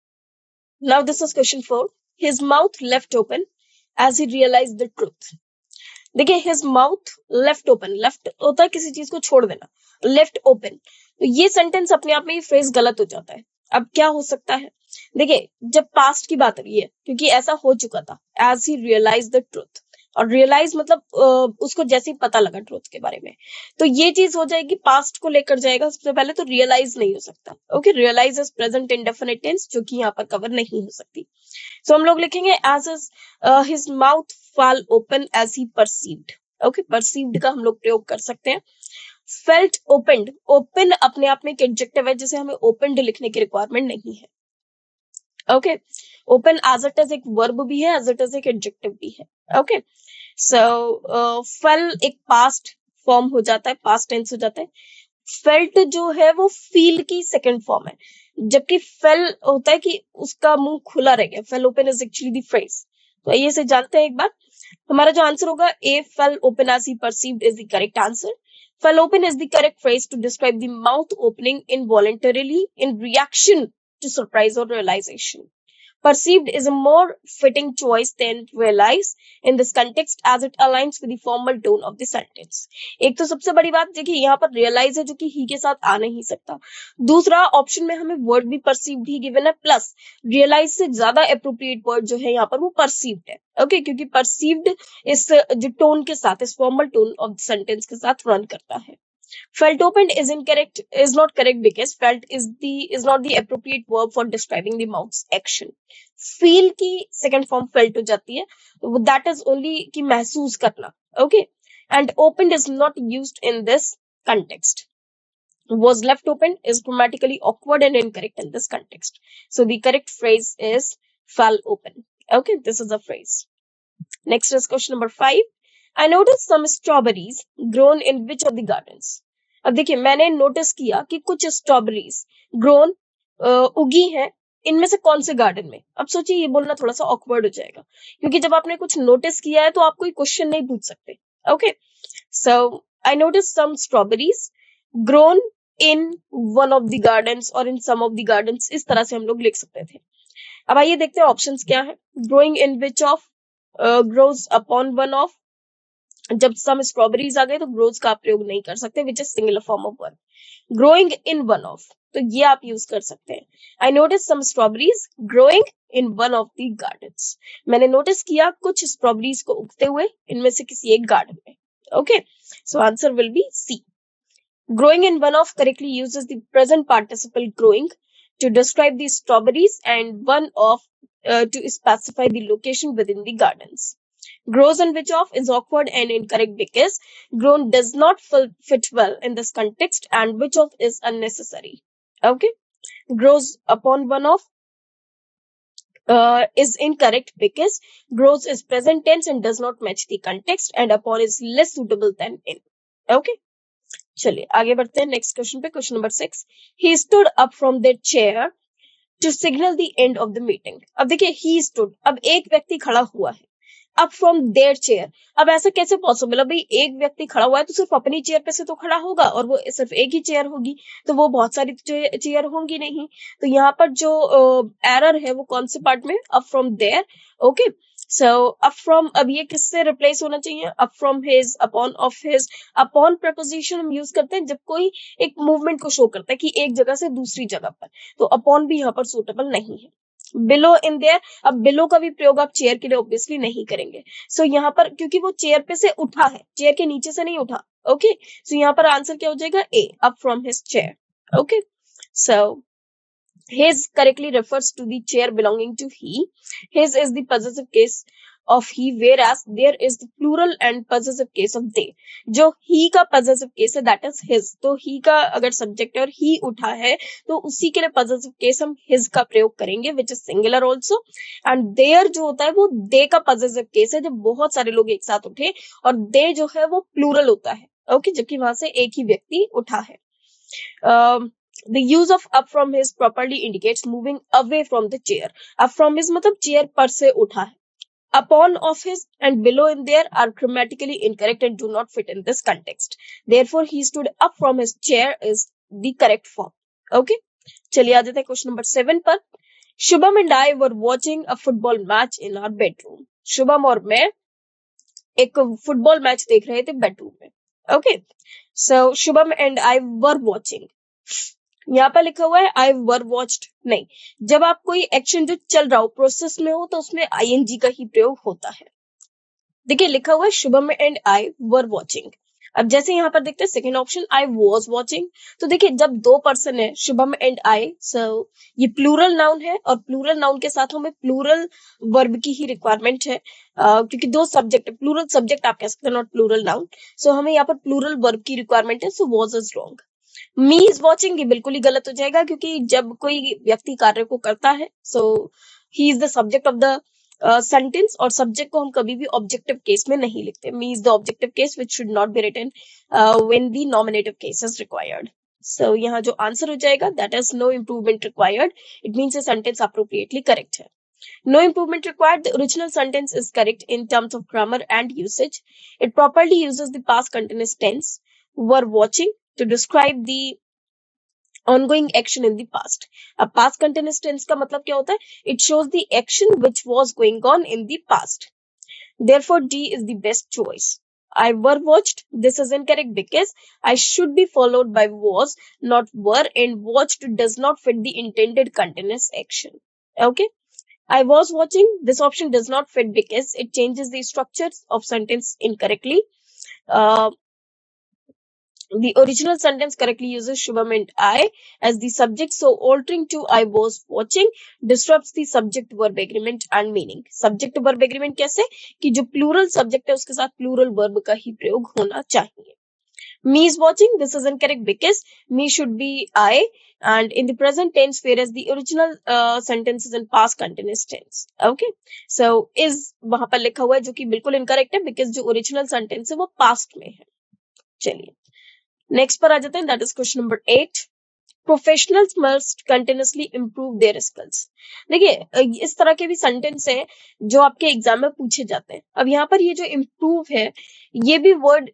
[SPEAKER 1] Now this is question 4. His mouth left open as he realized the truth. देखिए his mouth left open, left होता है किसी चीज को छोड़ देना, लेफ्ट ओपन, तो ये सेंटेंस अपने आप में ये फ्रेज गलत हो जाता है. अब क्या हो सकता है, देखिए जब पास्ट की बात रही है क्योंकि ऐसा हो चुका था, as he realise the truth, और रियलाइज मतलब उसको जैसे ही पता लगा ट्रूथ के बारे में, तो ये चीज हो जाएगी पास्ट को लेकर जाएगा सबसे पहले, तो रियलाइज नहीं हो सकता. Okay, realise is present indefinite tense जो कि यहाँ पर कवर नहीं हो सकती. सो हम लोग लिखेंगे as his mouth fall open as he perceived. Okay, perceived का हम लोग प्रयोग कर सकते हैं. फेल्ट ओपनड, ओपन अपने आप में एक एडजेक्टिव है जिसे हमें ओपनड लिखने की रिक्वायरमेंट नहीं है. Okay, open as it is एक वर्ब भी है, एज इट इज एक एडजेक्टिव भी है. ओके, सो फेल एक पास्ट फॉर्म हो जाता है, पास्ट टेंस हो जाता है. फेल्ट जो है वो फील की सेकंड फॉर्म है, जबकि फेल होता है कि उसका मुंह खुला रह गया. Fail open is actually the phrase. तो ये से जानते हैं एक बार. हमारा जो आंसर होगा A, fell open as he perceived is the correct answer. Fell open is the correct phrase to describe the mouth opening involuntarily in reaction to surprise or realization. Perceived is a more fitting choice than realize in this context as it aligns with the formal tone of the sentence. एक तो सबसे बड़ी बात देखिए यहाँ पर realize है जो कि he के साथ आ नहीं सकता. दूसरा ऑप्शन में हमें वर्ड भी perceived ही given है, प्लस realize से ज्यादा appropriate वर्ड जो है यहाँ पर वो perceived है. ओके, क्योंकि perceived इस जो टोन के साथ, इस फॉर्मल टोन ऑफ सेंटेंस के साथ रन करता है. Felt opened is incorrect, is not correct because felt is not the appropriate verb for describing the mouth's action. Feel की second form felt हो जाती है, that is only कि महसूस करना. Okay, and opened is not used in this context. Was left open is grammatically awkward and incorrect in this context. So the correct phrase is fell open. Okay, this is the phrase. Next is question number 5. I noticed some strawberries grown in which of the gardens? अब देखिए मैंने notice किया कि कुछ strawberries grown उगी हैं, इनमें से कौन से गार्डन में. अब सोचिए ये बोलना थोड़ा सा ऑकवर्ड हो जाएगा क्योंकि जब आपने कुछ नोटिस किया है तो आप कोई क्वेश्चन नहीं पूछ सकते. Okay, so I notice some strawberries grown in one of the gardens और in some of the gardens, इस तरह से हम लोग लिख सकते थे. अब आइए देखते हैं ऑप्शंस क्या है. Growing in which of, grows upon one of. जब सम स्ट्रॉबेरीज आ गए तो ग्रोज का आप प्रयोग नहीं कर सकते, which is singular form of verb. Growing in one of, तो ये आप यूज कर सकते हैं. I notice some strawberries growing in one of the gardens. मैंने नोटिस किया कुछ स्ट्रॉबेरीज को उगते हुए इनमें से किसी एक गार्डन में. Okay, so answer will be C. Growing in one of correctly uses the present participle growing to describe the strawberries and one of to specify the location within the gardens. Grows in which of is awkward and incorrect because grown does not fit well in this context and which of is unnecessary. Okay, grows upon one of is incorrect because grows is present tense and does not match the context and upon is less suitable than in. Okay, चलिए आगे बढ़ते हैं next question पे. Question number 6. He stood up from there chair to signal the end of the meeting. अब देखिए he stood, अब एक व्यक्ति खड़ा हुआ है, अप फ्रॉम देयर चेयर. अब ऐसा कैसे पॉसिबल है भाई, एक व्यक्ति खड़ा हुआ है तो सिर्फ अपनी चेयर पे से तो खड़ा होगा और वो सिर्फ एक ही चेयर होगी, तो वो बहुत सारी चेयर होंगी नहीं. तो यहाँ पर जो एरर है वो कौन से पार्ट में, up from there. Okay, so up from, अब ये किससे रिप्लेस होना चाहिए, up from his, upon of his. Upon preposition हम यूज करते हैं जब कोई एक मूवमेंट को शो करता है कि एक जगह से दूसरी जगह पर, तो अपॉन भी यहाँ पर सूटेबल नहीं है. बिलो इन देयर, अब बिलो का भी प्रयोग आप चेयर के लिए ऑब्वियसली नहीं करेंगे. सो यहाँ पर क्योंकि वो चेयर पे से उठा है, चेयर के नीचे से नहीं उठा. ओके, सो यहाँ पर आंसर क्या हो जाएगा, A, up from his chair. Okay, so his correctly refers to the chair belonging to he. His is the possessive case of he, whereas there is the plural and possessive case of they. जो he का possessive case है that is his, तो he का अगर subject है और he उठा है तो उसी के लिए possessive case हम his का प्रयोग करेंगे which is singular also. and there जो होता है वो they का possessive case है जब बहुत सारे लोग एक साथ उठे, और they जो है वो plural होता है. ओके, जबकि वहां से एक ही व्यक्ति उठा है. The use of up from his properly indicates moving away from the chair. Up from his मतलब chair पर से उठा है. Upon of his and below in there are grammatically incorrect and do not fit in this context. Therefore, he stood up from his chair is the correct form. Okay. चलिए आ जाते हैं question number 7 पर. Shubham and I were watching a football match in our bedroom. Shubham और मैं एक football match देख रहे थे बेडरूम में. Okay. So Shubham and I were watching. यहाँ पर लिखा हुआ है आई वर वॉच्ड नहीं. जब आप कोई एक्शन जो चल रहा हो प्रोसेस में हो तो उसमें आईएनजी का ही प्रयोग होता है. देखिए लिखा हुआ है Shubham and I were watching. अब जैसे यहाँ पर देखते हैं second option I was watching. तो देखिए जब दो पर्सन है शुभम एंड आई, सो ये प्लूरल नाउन है और प्लूरल नाउन के साथ हमें प्लूरल वर्ब की ही रिक्वायरमेंट है. क्योंकि दो सब्जेक्ट, प्लूरल सब्जेक्ट आप कह सकते हैं, नॉट प्लूरल नाउन. सो हमें यहाँ पर प्लूरल वर्ब की रिक्वायरमेंट है. So was is wrong. Me is watching ये बिल्कुल ही गलत हो जाएगा क्योंकि जब कोई व्यक्ति कार्य को करता है so he is the subject of the sentence और सब्जेक्ट को हम कभी भी ऑब्जेक्टिव केस में नहीं लिखते. Me is the objective case which should not be written when the nominative case is required. So यहाँ जो आंसर हो जाएगा that is no improvement required. It means a sentence appropriately correct है. No improvement required. The original sentence is correct in terms of grammar and usage. It properly uses the past continuous tense. Were watching to describe the ongoing action in the past. अब past continuous tense का मतलब क्या होता है? It shows the action which was going on in the past. Therefore, D is the best choice. I were watched. This is incorrect because I should be followed by was, not were, and watched does not fit the intended continuous action. Okay. I was watching. This option does not fit because it changes the structures of sentence incorrectly. Uh, the original sentence correctly uses Shubham and I as the subject, so altering to I was watching disrupts the subject verb agreement and meaning. Subject verb agreement कैसे कि जो plural subject है उसके साथ plural verb का ही प्रयोग होना चाहिए. Me is watching. This is incorrect because me should be I and in the present tense, whereas the original sentence is in past continuous tense. Okay. So is वहां पर लिखा हुआ है जो कि बिल्कुल incorrect है because जो original sentence है वो past में है. चलिए नेक्स्ट पर आ जाते हैं. That is question number 8. Professionals must continuously improve their skills. देखिए इस तरह के भी सेंटेंस हैं जो आपके एग्जाम में पूछे जाते हैं. अब यहाँ पर ये जो इम्प्रूव है ये भी वर्ड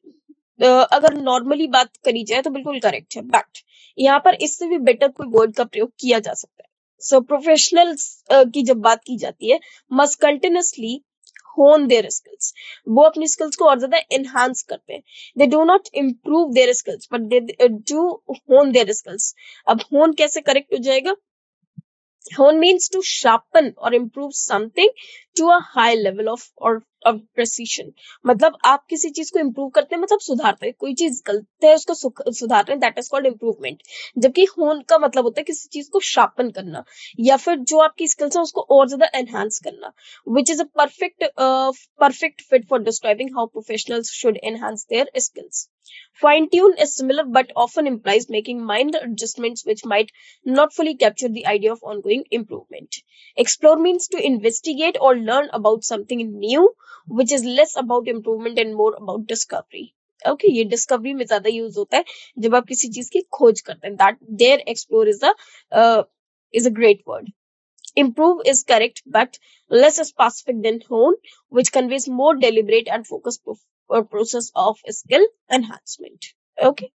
[SPEAKER 1] अगर नॉर्मली बात करी जाए तो बिल्कुल करेक्ट है, बट यहाँ पर इससे भी बेटर कोई वर्ड का प्रयोग किया जा सकता है. सो प्रोफेशनल्स की जब बात की जाती है मस्ट कंटिन्यूअसली होन देयर स्किल्स. वो अपनी स्किल्स को और ज्यादा एनहांस करते हैं. They do not improve their skills but they do होन देयर स्किल्स. अब होन कैसे करेक्ट हो जाएगा? Hone means to sharpen or improve something to a high level of precision. मतलब आप किसी चीज को improve करते हैं मतलब सुधारते हैं. कोई चीज गलत है उसको सुधार रहे हैं, that is called improvement. जबकि hone का मतलब होता है किसी चीज को sharpen करना या फिर जो आपकी skills है उसको और ज्यादा enhance करना, which is a perfect fit for describing how professionals should enhance their skills. Fine tune is similar but often implies making minor adjustments which might not fully capture the idea of ongoing improvement. Explore means to investigate or learn about something new, which is less about improvement and more about discovery. Okay, ये discovery में ज्यादा use होता है जब आप किसी चीज की खोज करते हैं. That there explore is a great word. Improve is correct but less specific than hone, which conveys more deliberate and focused process of skill enhancement. Okay.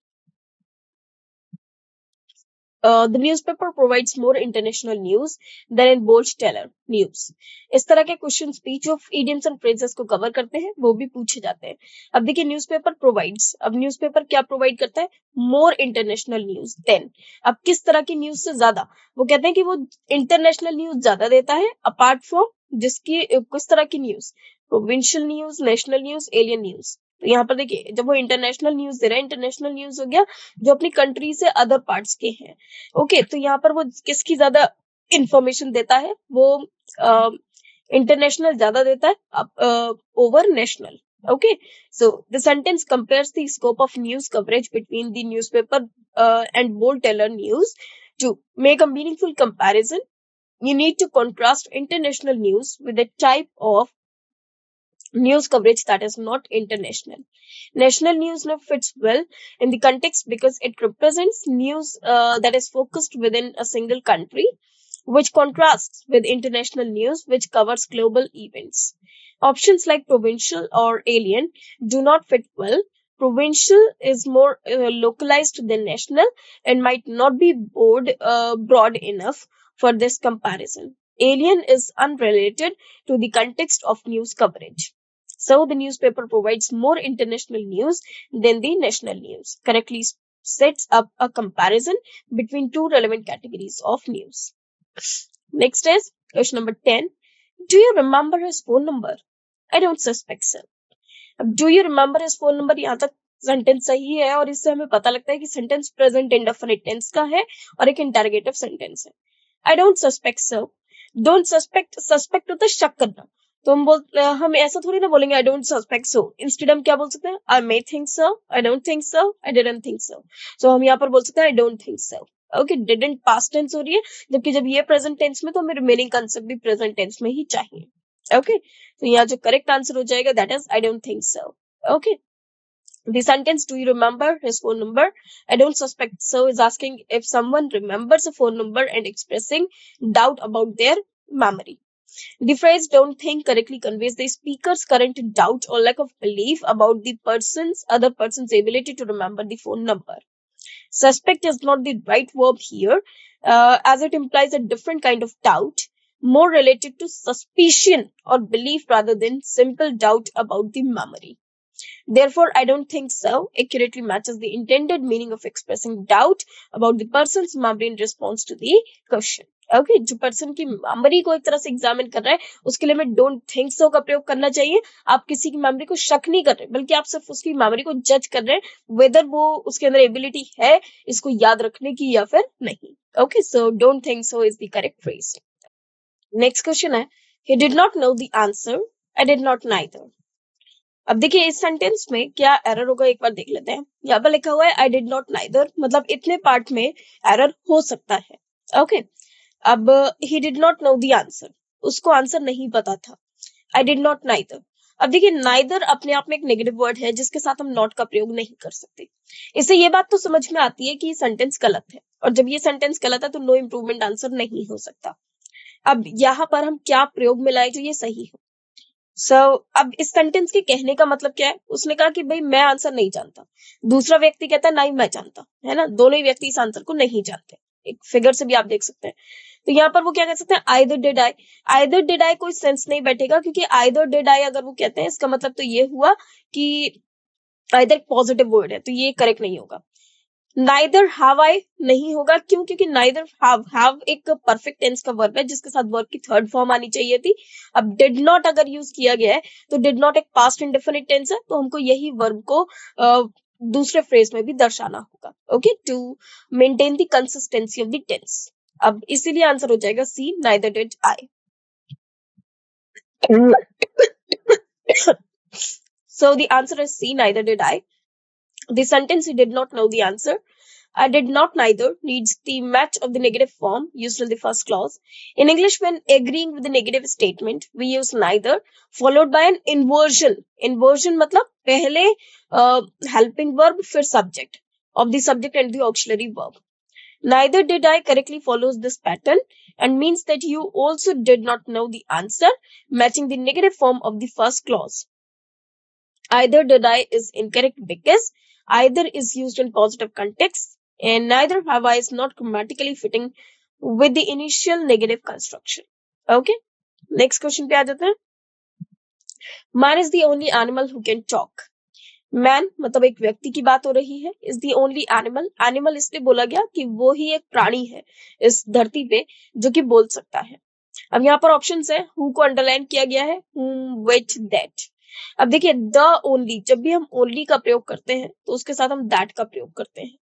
[SPEAKER 1] The newspaper provides more international news than in bold teller news. इस तरह के question speech of idioms and phrases को cover करते हैं, वो भी पूछे जाते हैं. अब देखिए न्यूज़पेपर प्रोवाइड्स. अब न्यूज़पेपर क्या प्रोवाइड करता है? मोर इंटरनेशनल न्यूज देन. अब किस तरह की न्यूज से ज्यादा? वो कहते हैं कि वो इंटरनेशनल न्यूज ज्यादा देता है अपार्ट फ्रॉम जिसकी किस तरह की news? Provincial news, national news, alien news. तो यहाँ पर देखिए जब वो इंटरनेशनल न्यूज दे रहा है, इंटरनेशनल न्यूज हो गया जो अपनी कंट्री से अदर पार्ट्स के हैं. ओके, तो यहाँ पर वो किसकी ज्यादा इंफॉर्मेशन देता है? वो इंटरनेशनल ज्यादा देता है over national. Okay, so the sentence compares the scope of news coverage between the newspaper and bold teller news. To make a meaningful comparison, you need to contrast international news with the type of news coverage that is not international. National news now fits well in the context because it represents news that is focused within a single country, which contrasts with international news, which covers global events. Options like provincial or alien do not fit well. Provincial is more localized than national and might not be broad enough for this comparison. Alien is unrelated to the context of news coverage. So the newspaper provides more international news than the national news, correctly sets up a comparison between two relevant categories of news. Next is question number 10. Do you remember his phone number? I don't suspect so. अब do you remember इस phone number, यहाँ तक sentence सही है और इससे हमें पता लगता है कि सेंटेंस प्रेजेंट इंडेफिनिट टेंस का है और एक इंटरोगेटिव सेंटेंस है. आई don't suspect so. Don't suspect, suspect होता है शक करना. तो हम ऐसा थोड़ी ना बोलेंगे I don't suspect so. Instead हम क्या बोल सकते हैं? I may think so, I don't think so, I didn't think so. So हम यहाँ पर बोल सकते हैं I don't think so. Okay, didn't past tense हो रही है, जबकि जब ये प्रेजेंट टेंस में तो हमें रिमेनिंग कंसेप्ट भी प्रेजेंट टेंस में ही चाहिए. ओके, तो यहाँ जो करेक्ट आंसर हो जाएगा that is I don't think so. Okay. The sentence, do you remember his phone number? I don't suspect so is asking if someone remembers a phone number and expressing doubt about their memory. The phrase don't think correctly conveys the speaker's current doubt or lack of belief about the other person's ability to remember the phone number. Suspect is not the right verb here, as it implies a different kind of doubt, more related to suspicion or belief rather than simple doubt about the memory. Therefore, I don't think so accurately matches the intended meaning of expressing doubt about the person's memory in response to the question. Okay, जो person की memory को एक तरह से examine कर रहा है, उसके लिए मैं डोंट थिंक सो का प्रयोग करना चाहिए. आप किसी की मेमोरी को शक नहीं कर रहे, बल्कि आप सिर्फ उसकी मेमोरी को जज कर रहे हैं वेदर वो उसके अंदर एबिलिटी है इसको याद रखने की या फिर नहीं. Okay, so don't think so is the correct phrase. Next question है, he did not know the answer, I did not neither. अब देखिए इस सेंटेंस में क्या एरर होगा एक बार देख लेते हैं. यहाँ पर लिखा हुआ है आई डिड नॉट नाइदर, मतलब इतने पार्ट में एरर हो सकता है. ओके, अब he did not know the answer, उसको आंसर नहीं पता था. I did not neither. अब देखिए नाइदर अपने आप में एक नेगेटिव वर्ड है जिसके साथ हम नॉट का प्रयोग नहीं कर सकते. इससे ये बात तो समझ में आती है कि ये सेंटेंस गलत है, और जब ये सेंटेंस गलत है तो नो इम्प्रूवमेंट आंसर नहीं हो सकता. अब यहाँ पर हम क्या प्रयोग में लाए जो ये सही हो. अब इस सेंटेंस के कहने का मतलब क्या है? उसने कहा कि भाई मैं आंसर नहीं जानता, दूसरा व्यक्ति कहता है नहीं मैं जानता, है ना, दोनों ही व्यक्ति इस आंसर को नहीं जानते. एक फिगर से भी आप देख सकते हैं. तो यहाँ पर वो क्या कह सकते हैं? Either did I. Either did I कोई सेंस नहीं बैठेगा, क्योंकि आइदर डिड आई अगर वो कहते हैं इसका मतलब तो ये हुआ कि आइदर पॉजिटिव वर्ड है, तो ये करेक्ट नहीं होगा. नाइदर हैव आई नहीं होगा, क्यों? क्योंकि नाइदर हैव एक परफेक्ट टेंस का वर्ब है जिसके साथ वर्ब की थर्ड फॉर्म आनी चाहिए थी. अब डिड नॉट अगर यूज किया गया है तो डिड नॉट एक पास्ट इंडेफिनिट टेंस है, तो हमको यही वर्ब को दूसरे फ्रेज में भी दर्शाना होगा. Okay, to maintain the consistency of the tense. अब इसीलिए आंसर हो जाएगा C, neither did I. So the answer is C, neither did I. The sentence he did not know the answer, I did not neither, needs the match of the negative form used in the first clause. In English, when agreeing with the negative statement, we use neither followed by an inversion. Inversion मतलब पहले helping verb फिर subject of the subject and the auxiliary verb. Neither did I correctly follows this pattern and means that you also did not know the answer, matching the negative form of the first clause. Either did I is incorrect because either is used in positive context and neither have I is not grammatically fitting with the initial negative construction. Okay, next question पे आ जाते हैं. Man is the only animal who can talk. Man मतलब एक व्यक्ति की बात हो रही है. Is the only animal, animal इसलिए बोला गया कि वो ही एक प्राणी है इस धरती पे जो कि बोल सकता है. अब यहाँ पर ऑप्शंस है, हु को अंडरलाइन किया गया है, whom, which, that. अब देखिए द ओनली, जब भी हम ओनली का प्रयोग करते हैं तो उसके साथ हम दैट का प्रयोग करते हैं,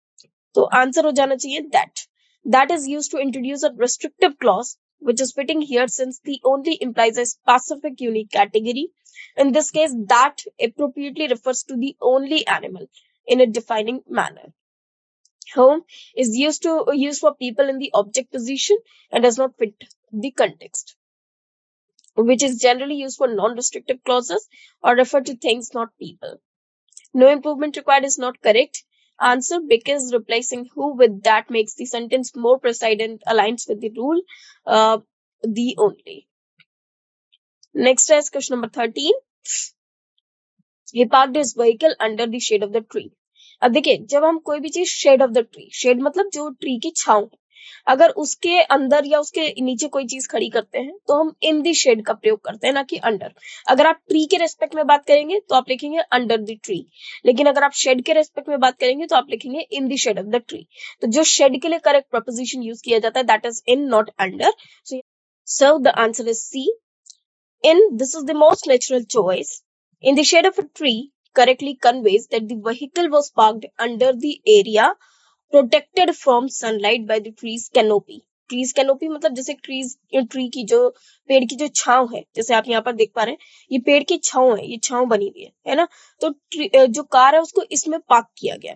[SPEAKER 1] तो आंसर हो जाना चाहिए that. That is used to introduce a restrictive clause which is fitting here since the only implies a specific unique category. In this case, that appropriately refers to the only animal in a defining manner. Whom is used for people in the object position and does not fit the context. which is generally used for non-restrictive clauses or refer to things, not people. No improvement required is not correct answer because replacing who with that makes the sentence more precise and aligns with the rule. The only. Next is question number 13. He parked his vehicle under the shade of the tree. अब देखिए, जब हम कोई भी चीज shade of the tree, shade मतलब जो tree की छांव है, अगर उसके अंदर या उसके नीचे कोई चीज खड़ी करते हैं तो हम इन दी शेड का प्रयोग करते हैं, ना कि अंडर। अगर आप ट्री के रेस्पेक्ट में बात करेंगे तो आप लिखेंगे अंडर द ट्री, लेकिन अगर आप शेड के रेस्पेक्ट में बात करेंगे तो आप लिखेंगे in the shade of the tree. तो जो शेड के लिए करेक्ट प्रपोजिशन यूज किया जाता है that is in, not under. So the answer is C, in. This is the most natural choice. In the shade of a tree correctly conveys that the vehicle was parked under the area protected from sunlight by the tree's canopy. Trees canopy मतलब जैसे tree की जो पेड़ की जो छांव है, जैसे आप यहाँ पर देख पा रहे हैं, ये पेड़ की छांव है, ये छांव बनी हुई है ना। तो जो कार है उसको इसमें पार्क किया गया।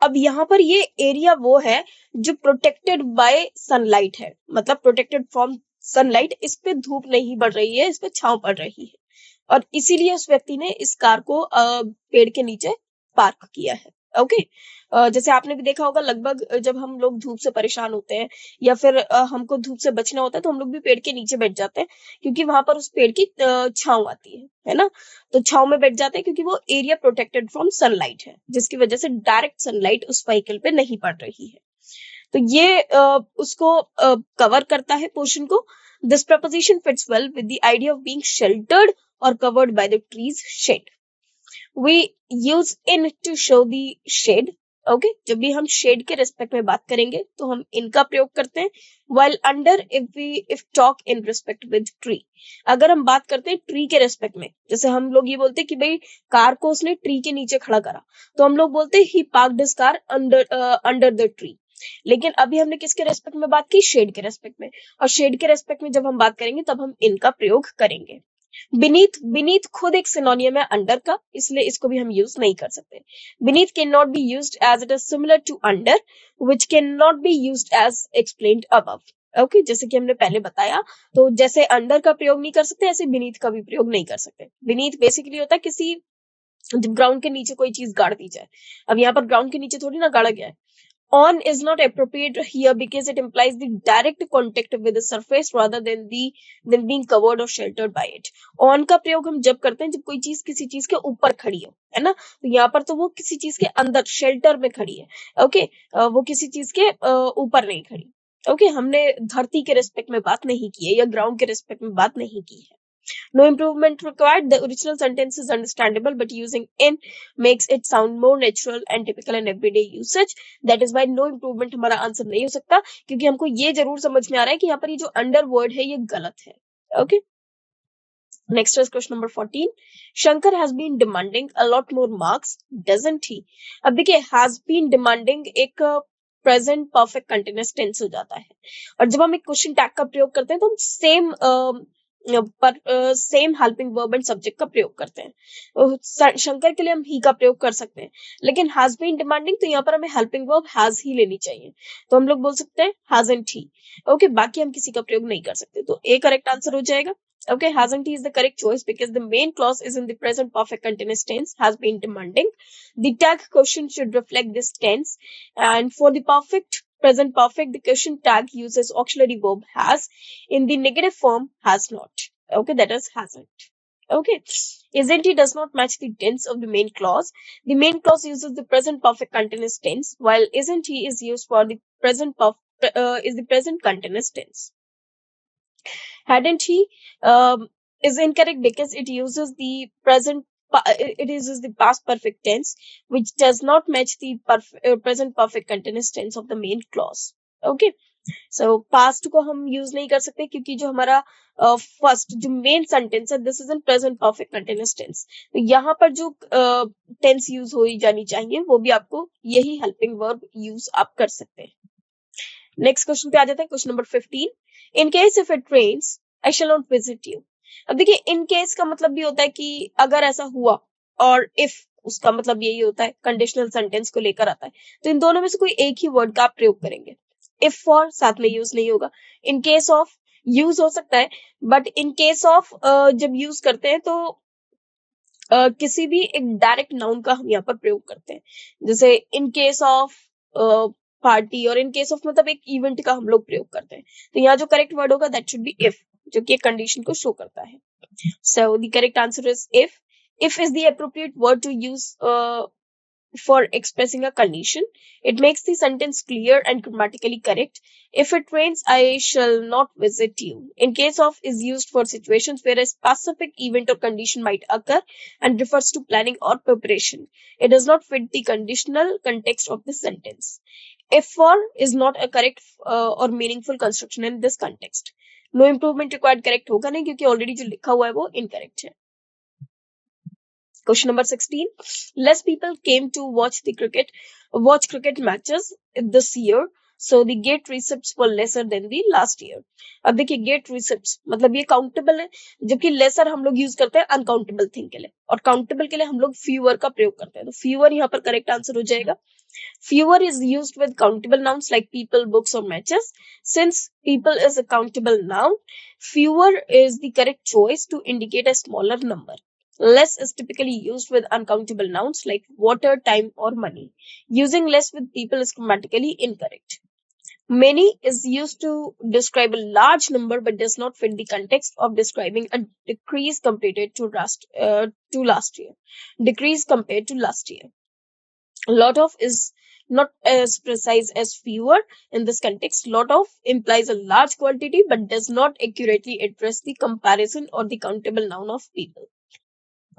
[SPEAKER 1] अब यहाँ पर ये एरिया वो है जो प्रोटेक्टेड बाय सनलाइट है, मतलब प्रोटेक्टेड फ्रॉम सनलाइट, इस पे धूप नहीं पड़ रही है, इस पे छांव पड़ रही है, और इसीलिए उस व्यक्ति ने इस कार को पेड़ के नीचे पार्क किया है। ओके, जैसे आपने भी देखा होगा, लगभग जब हम लोग धूप से परेशान होते हैं या फिर हमको धूप से बचना होता है तो हम लोग भी पेड़ के नीचे बैठ जाते हैं, क्योंकि वहां पर उस पेड़ की छांव आती है ना। तो छांव में बैठ जाते हैं क्योंकि वो एरिया प्रोटेक्टेड फ्रॉम सनलाइट है, जिसकी वजह से डायरेक्ट सनलाइट उस व्हीकल पे नहीं पड़ रही है। तो ये उसको कवर करता है पोर्शन को। This preposition fits well with the idea of being sheltered और covered by the trees shade. We use in to show the shade. Okay, जब भी हम शेड के रेस्पेक्ट में बात करेंगे तो हम इनका प्रयोग करते हैं। while under if talk in respect with tree, अगर हम बात करते हैं ट्री के रेस्पेक्ट में, जैसे हम लोग ये बोलते हैं कि भाई कार को उसने ट्री के नीचे खड़ा करा, तो हम लोग बोलते हैं he parked his car under the tree. लेकिन अभी हमने किसके रेस्पेक्ट में बात की? शेड के रेस्पेक्ट में। और शेड के रेस्पेक्ट में जब हम बात करेंगे तब हम इनका प्रयोग करेंगे। बीनीथ खुद एक सिनोनियम है अंडर का, इसलिए इसको भी हम यूज नहीं कर सकते। Beneath can not be used as it is similar to under which can not be used as explained above. Okay, जैसे कि हमने पहले बताया, तो जैसे अंडर का प्रयोग नहीं कर सकते ऐसे बीनीथ का भी प्रयोग नहीं कर सकते। बीनीथ बेसिकली होता है किसी, जब ग्राउंड के नीचे कोई चीज गाड़ दी जाए। अब यहाँ पर ग्राउंड के नीचे थोड़ी ना गाड़ा गया है। On is not appropriate here because it implies the direct contact with the surface rather than being covered or sheltered by it. On का प्रयोग हम जब करते हैं जब कोई चीज किसी चीज के ऊपर खड़ी हो, है ना। तो यहाँ पर तो वो किसी चीज के अंदर शेल्टर में खड़ी है। ओके, वो किसी चीज के ऊपर नहीं खड़ी। ओके, हमने धरती के रेस्पेक्ट में बात नहीं की है या ग्राउंड के रेस्पेक्ट में बात नहीं की है। No improvement required. The original sentence is understandable, but using in makes it sound more natural and typical in everyday usage. That is why no improvement हमारा आंसर नहीं हो सकता, क्योंकि हमको ये जरूर समझ में आ रहा है कि यहाँ पर ये जो अंडर वर्ड है ये गलत है। Okay, next is question number 14. Shankar has been demanding a lot more marks, doesn't he? अब देखिए, has been demanding एक प्रेजेंट परफेक्ट कंटिन्यूअस टेंस हो जाता है, और जब हम एक क्वेश्चन टैग का प्रयोग करते हैं तो हम same helping verb and subject का प्रयोग करते हैं। शंकर के लिए हम ही का प्रयोग कर सकते हैं, लेकिन हैज बीन डिमांडिंग तो यहाँ पर हमें हेल्पिंग वर्ब हैज ही लेनी चाहिए, तो हम लोग बोल सकते हैं हैजंट ही। ओके, बाकी हम किसी का प्रयोग नहीं कर सकते, तो ए करेक्ट आंसर हो जाएगा। Okay, hasn't he is the correct choice because the main clause is in the present perfect continuous tense, has been demanding. The tag question should reflect this tense, and for the present perfect, the question tag uses auxiliary verb has. In the negative form, has not. Okay, that is hasn't. Okay, isn't he does not match the tense of the main clause. The main clause uses the present perfect continuous tense, while isn't he is used for the present continuous tense. Hadn't he is incorrect because it uses the past perfect tense, which does not match the present perfect continuous tense of the main clause. Okay, so past को हम use नहीं कर सकते क्योंकि जो हमारा first जो main sentence है this is in present perfect continuous tense, तो यहाँ पर जो टेंस यूज हो जानी चाहिए वो भी आपको यही हेल्पिंग वर्ब यूज आप कर सकते हैं। नेक्स्ट क्वेश्चन पे आ जाते हैं, question number 15. In case if it rains I shall not visit you. अब देखिए, इन केस का मतलब भी होता है कि अगर ऐसा हुआ, और इफ उसका मतलब यही होता है, कंडीशनल सेंटेंस को लेकर आता है, तो इन दोनों में से कोई एक ही वर्ड का आप प्रयोग करेंगे। इफ फॉर साथ में यूज नहीं होगा। इन केस ऑफ यूज हो सकता है, बट इन केस ऑफ जब यूज करते हैं तो किसी भी एक डायरेक्ट नाउन का हम यहाँ पर प्रयोग करते हैं, जैसे इन केस ऑफ पार्टी और इन केस ऑफ मतलब एक इवेंट का हम लोग प्रयोग करते हैं। तो यहाँ जो करेक्ट वर्ड होगा दैट शुड बी इफ, जो कि एक कंडीशन को शो करता है। So the correct answer is if. If is the appropriate word to use for expressing a condition. It makes the sentence clear and grammatically correct. If it rains, I shall not visit you. In case of is used for situations where a specific event or condition might occur and refers to planning or preparation. It does not fit the conditional context of the sentence. If for is not a correct or meaningful construction in this context. No improvement required correct होगा नहीं, क्योंकि already जो लिखा हुआ है वो incorrect है। Question number 16. Less people came to watch cricket matches this year. So the gate receipts were lesser than the last year. अब देखिए gate receipts मतलब ये काउंटेबल है, जबकि lesser हम लोग यूज करते हैं अनकाउंटेबल थिंग के लिए, और काउंटेबल के लिए हम लोग fewer का प्रयोग करते हैं। तो fewer यहाँ पर करेक्ट आंसर हो जाएगा। Fewer is used with countable nouns like people, books or matches. Since people is a countable noun, fewer is the correct choice to indicate a smaller number. Less is typically used with uncountable nouns like water, time or money. Using less with people is grammatically incorrect. Many is used to describe a large number but does not fit the context of describing a decrease compared to last year. Decrease compared to last year. Lot of is not as precise as fewer in this context. Lot of implies a large quantity but does not accurately address the comparison or the countable noun of people.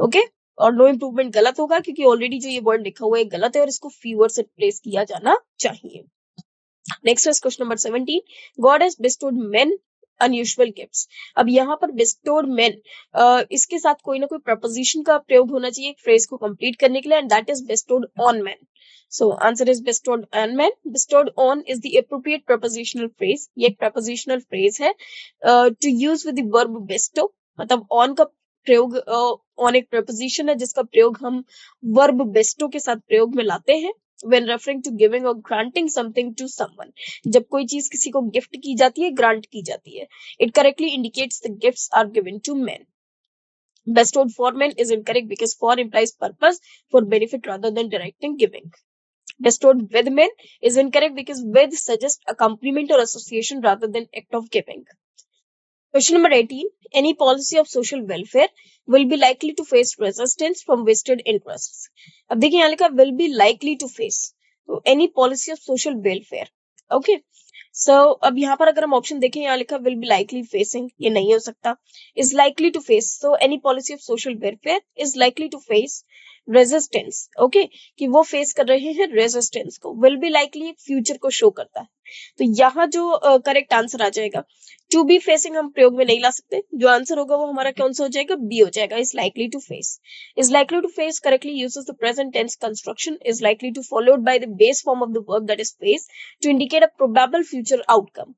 [SPEAKER 1] Okay और no improvement गलत होगा, क्योंकि already जो ये word लिखा हुआ है गलत है और इसको फीवर से रिप्लेस किया जाना चाहिए। Next is question number 17. God has bestowed main unusual gifts. अब यहाँ पर बेस्टोड मेन, इसके साथ कोई ना कोई प्रपोजिशन का प्रयोग होना चाहिए फ्रेज को कंप्लीट करने के लिए, and that is bestowed on man. So answer is bestowed on man. Bestowed on is the appropriate prepositional phrase. ये एक prepositional phrase है to use with the verb bestow। मतलब on का प्रयोग on एक preposition है जिसका प्रयोग हम verb bestow के साथ प्रयोग में लाते हैं when referring to giving or granting something to someone। जब कोई चीज किसी को गिफ्ट की जाती है, ग्रांट की जाती है। It correctly indicates the gifts are given to men. Bestowed for men is incorrect because for implies purpose for benefit rather than directing giving. Bestowed with men is incorrect because with suggests accompaniment or association rather than act of giving. Question number 18. Any policy of social welfare will be likely to face resistance from vested interests. अब देखिए यहाँ लिखा will be likely to face, तो any policy of social welfare. Okay. So अब यहाँ पर अगर हम ऑप्शन देखें, यहाँ लिखा will be likely facing, ये नहीं हो सकता। is likely to face, so any policy of social welfare is likely to face resistance. Okay, कि वो फेस कर रहे हैं रेजिस्टेंस को। विल बी लाइकली फ्यूचर को शो करता है, तो यहाँ जो करेक्ट आंसर आ जाएगा, टू बी फेसिंग हम प्रयोग में नहीं ला सकते। जो आंसर होगा वो हमारा कौन सा हो जाएगा, बी हो जाएगा, is likely to face. Is likely to face correctly uses the present tense construction is likely to followed by the base form of the verb that is face to indicate a probable future outcome.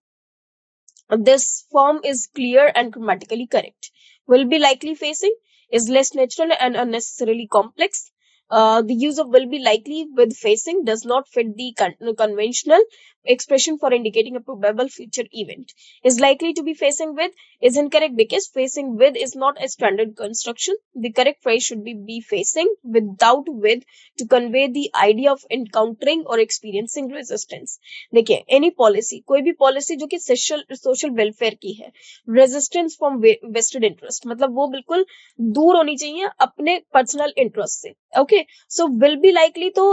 [SPEAKER 1] This form is clear and grammatically correct. Will be likely facing is less natural and unnecessarily complex. The use of will be likely with facing does not fit the conventional expression for indicating a probable future event. Is likely to be facing with is incorrect because facing with is not a standard construction. The correct phrase should be facing without with to convey the idea of encountering or experiencing resistance. देखिए, any policy, कोई भी policy जो कि social welfare की है, resistance from vested interest, मतलब वो बिल्कुल दूर होनी चाहिए अपने पर्सनल इंटरेस्ट से। Okay, so will be likely तो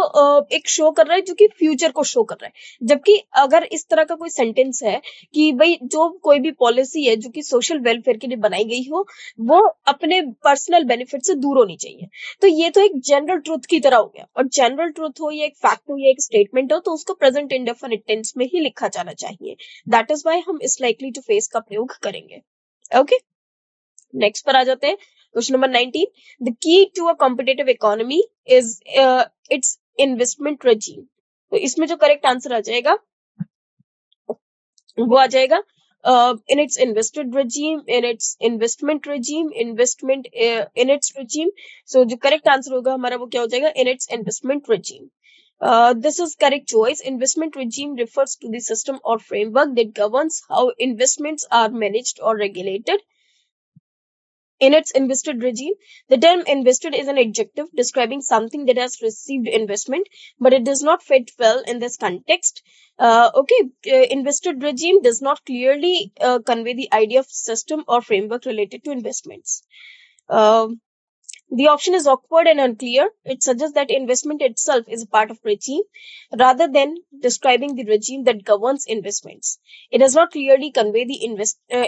[SPEAKER 1] एक शो कर रहा है जो कि फ्यूचर को शो कर रहा है, जबकि अगर इस तरह का कोई सेंटेंस है कि भाई जो कोई भी पॉलिसी है जो कि सोशल वेलफेयर के लिए बनाई गई हो, वो अपने पर्सनल बेनिफिट से दूर होनी चाहिए, तो ये तो एक जनरल ट्रूथ की तरह हो गया। और जनरल ट्रूथ हो या एक फैक्ट हो या एक स्टेटमेंट हो, तो उसको प्रेजेंट इंडेफिनिट टेंस में ही लिखा जाना चाहिए। दैट इज व्हाई हम इज लाइकली टू फेस का प्रयोग करेंगे। ओके, नेक्स्ट पर आ जाते हैं। Question number 19. The key to a competitive economy is its investment regime. तो इसमें जो करेक्ट आंसर आ जाएगा वो आ जाएगा in its invested regime, in its investment regime, investment in its regime. So जो correct answer होगा हमारा वो क्या हो जाएगा, in its investment regime. This is correct choice. Investment regime refers to the system or framework that governs how investments are managed or regulated. In its invested regime, the term invested is an adjective describing something that has received investment, but it does not fit well in this context. Invested regime does not clearly convey the idea of system or framework related to investments. Um the option is awkward and unclear. It suggests that investment itself is a part of regime rather than describing the regime that governs investments. It does not clearly convey the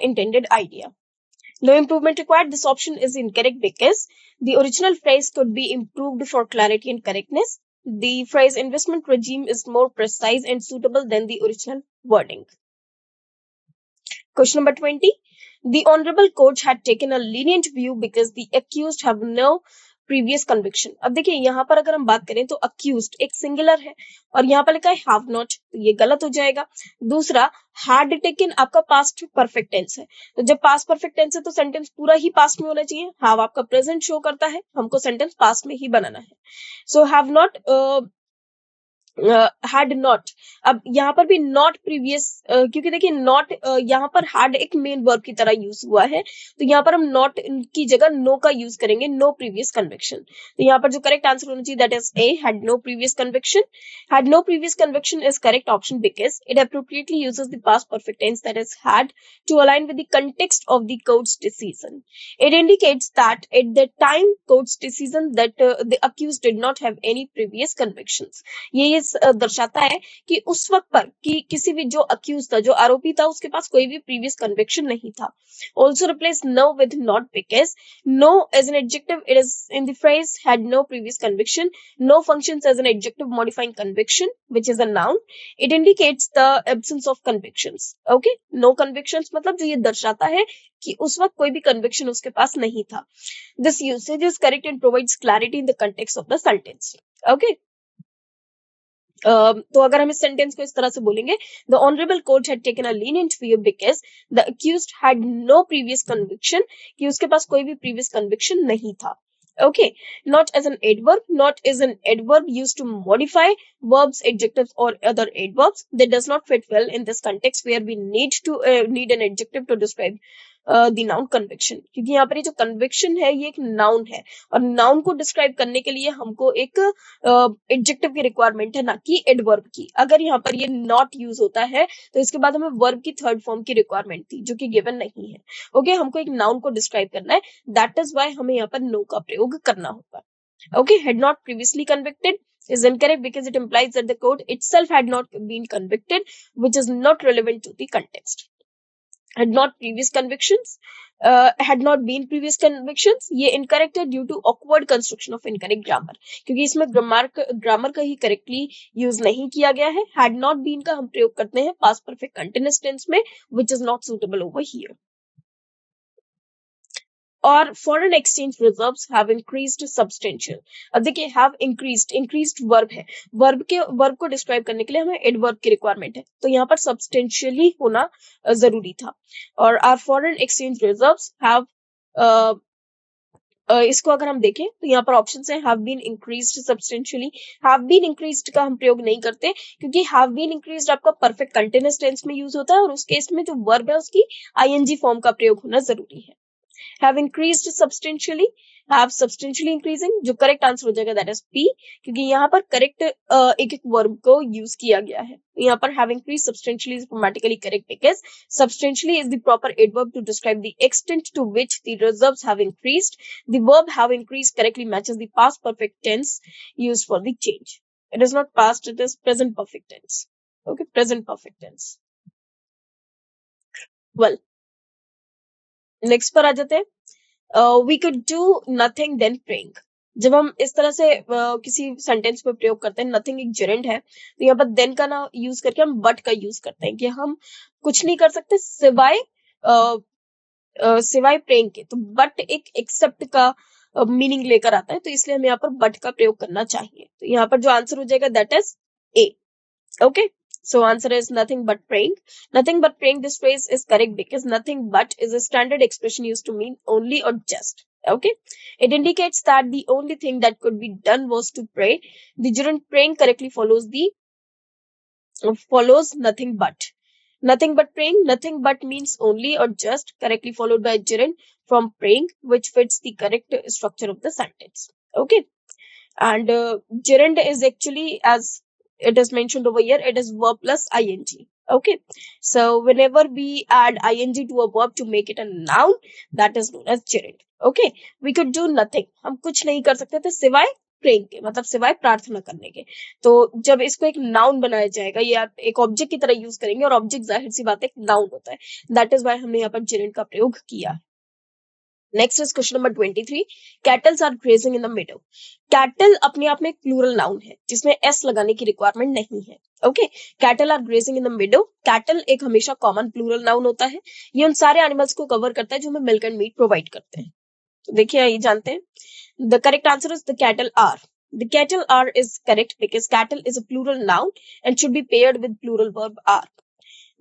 [SPEAKER 1] intended idea. No improvement required. This option is incorrect because the original phrase could be improved for clarity and correctness. The phrase investment regime is more precise and suitable than the original wording. Question number 20. The Honorable Court had taken a lenient view because the accused have no previous conviction. अब देखिए यहाँ पर अगर हम बात करें तो accused एक singular है और यहाँ पर लिखा है have not, तो ये गलत हो जाएगा. दूसरा, had taken आपका past perfect tense है, तो जब past perfect tense है तो sentence पूरा ही past में होना चाहिए. have आपका present show करता है, हमको sentence past में ही बनाना है. So have not had not. अब यहाँ पर भी नॉट प्रीवियस, क्योंकि देखिए नॉट यहाँ पर हैड एक मेन वर्ब की तरह यूज हुआ है, तो यहाँ पर हम नॉट की जगह नो का यूज करेंगे, नो प्रीवियस कन्विक्शन. तो यहाँ पर जो करेक्ट आंसर होना चाहिए that is A, had no previous conviction. Had no previous conviction is correct option because it appropriately uses the past perfect tense that is had to align with the context of the court's decision. It indicates that at the time court's decision that the accused did not have any previous convictions. ये दर्शाता है कि उस वक्त पर कि किसी भी जो अक्यूज था, जो आरोपी था, उसके पास कोई भी प्रीवियस कन्विक्शन नहीं था. Also replace no with not because no as an adjective it is in the phrase had no previous conviction. No functions as an adjective modifying conviction which is a noun. It indicates the absence of convictions. Okay, no convictions मतलब जो ये दर्शाता है कि उस वक्त कोई भी कन्विक्शन उसके पास नहीं था. This usage is correct and provides clarity in the context of the sentence. Okay, तो अगर हम इस सेंटेंस को इस तरह से बोलेंगे, the honourable court had taken a lenient view because the accused had no previous conviction, कि उसके पास कोई भी प्रीवियस कन्विक्शन नहीं था. Okay, not as an adverb. Not is an adverb used to modify verbs, adjectives, or other adverbs. That does not fit well in this context where we need an adjective to describe the noun conviction. क्योंकि यहाँ पर ये जो conviction है ये एक noun है और noun को describe करने के लिए हमको एक adjective की requirement है, ना कि adverb की. अगर यहाँ पर ये not use होता है तो इसके बाद हमें verb की third form की requirement थी जो कि given नहीं है. Okay, हमको एक noun को describe करना है, that is why हमें यहाँ पर no का प्रयोग करना होगा. Okay, had not previously convicted is incorrect because it implies that the court itself had not been convicted, which is not relevant to the context. Had not previous convictions, had not been previous convictions, ये incorrect है due to awkward construction of incorrect grammar, क्योंकि इसमें grammar का ही correctly use नहीं किया गया है. had not been का हम प्रयोग करते हैं past perfect continuous tense में, which is not suitable over here. और foreign exchange reserves have increased substantial. अब देखिए हैव इंक्रीज्ड वर्ब है, वर्ब को डिस्क्राइब करने के लिए हमें एडवर्ब की रिक्वायरमेंट है, तो यहाँ पर सब्सटेंशियली होना जरूरी था. और our foreign exchange reserves have, इसको अगर हम देखें तो यहाँ पर ऑप्शन है have been increased substantially. Have been increased का हम प्रयोग नहीं करते क्योंकि हैव बीन इंक्रीज्ड आपका परफेक्ट कंटिन्यूअस टेंस में यूज होता है और उस केस में जो वर्ब है उसकी आईएनजी फॉर्म का प्रयोग होना जरूरी है. have increased substantially, have substantially increasing, जो करेक्ट आंसर हो जाएगा दैट इज पी, क्योंकि यहाँ पर करेक्ट एक एक वर्ब को यूज किया गया है. यहाँ पर have increased substantially is grammatically correct because substantially is the proper adverb to describe the extent to which the reserves have increased. The verb have increased correctly matches the past perfect tense used for the change. It is not past, it is present perfect tense. Okay, present perfect tense. Well, next पर आ जाते हैं. We could do nothing than praying. जब हम इस तरह से किसी सेंटेंस में प्रयोग करते हैं, नथिंग एक जेरेंड है, तो यहाँ पर देन का ना यूज करके हम बट का यूज करते हैं कि हम कुछ नहीं कर सकते सिवाय सिवाय प्रेइंग के. तो बट एक एक्सेप्ट का मीनिंग लेकर आता है, तो इसलिए हमें यहाँ पर बट का प्रयोग करना चाहिए. तो यहाँ पर जो आंसर हो जाएगा that is A. Okay, so answer is nothing but praying. Nothing but praying, this phrase is correct because nothing but is a standard expression used to mean only or just. Okay, it indicates that the only thing that could be done was to pray. The gerund praying correctly follows nothing but praying. Nothing but means only or just, correctly followed by a gerund from praying, which fits the correct structure of the sentence. Okay, and gerund is actually, as it is mentioned over here, it is verb plus ing. Okay, so whenever we add ing to a verb to make it a noun, that is known as gerund. Okay, we could do nothing, हम कुछ नहीं कर सकते थे सिवाय praying के, मतलब सिवाय प्रार्थना करने के। तो जब इसको एक नाउन बनाया जाएगा, ये आप एक ऑब्जेक्ट की तरह यूज करेंगे, और ऑब्जेक्ट जाहिर सी बात है एक नाउन होता है, दैट इज वाई हमने यहाँ पर gerund का प्रयोग किया। Next is question number 23, cattles are grazing in the meadow. Cattle अपने आप में एक प्लूरल नाउन है जिसमें एस लगाने की रिक्वायरमेंट नहीं है। Okay, cattle are grazing in the meadow. Cattle एक हमेशा कॉमन प्लूरल नाउन होता है, ये उन सारे एनिमल्स को कवर करता है जो हमें मिल्क एंड मीट प्रोवाइड करते हैं। तो देखिए ये जानते हैं, the correct answer is the cattle are. The cattle are is correct because cattle is a plural noun and should be paired with plural verb are.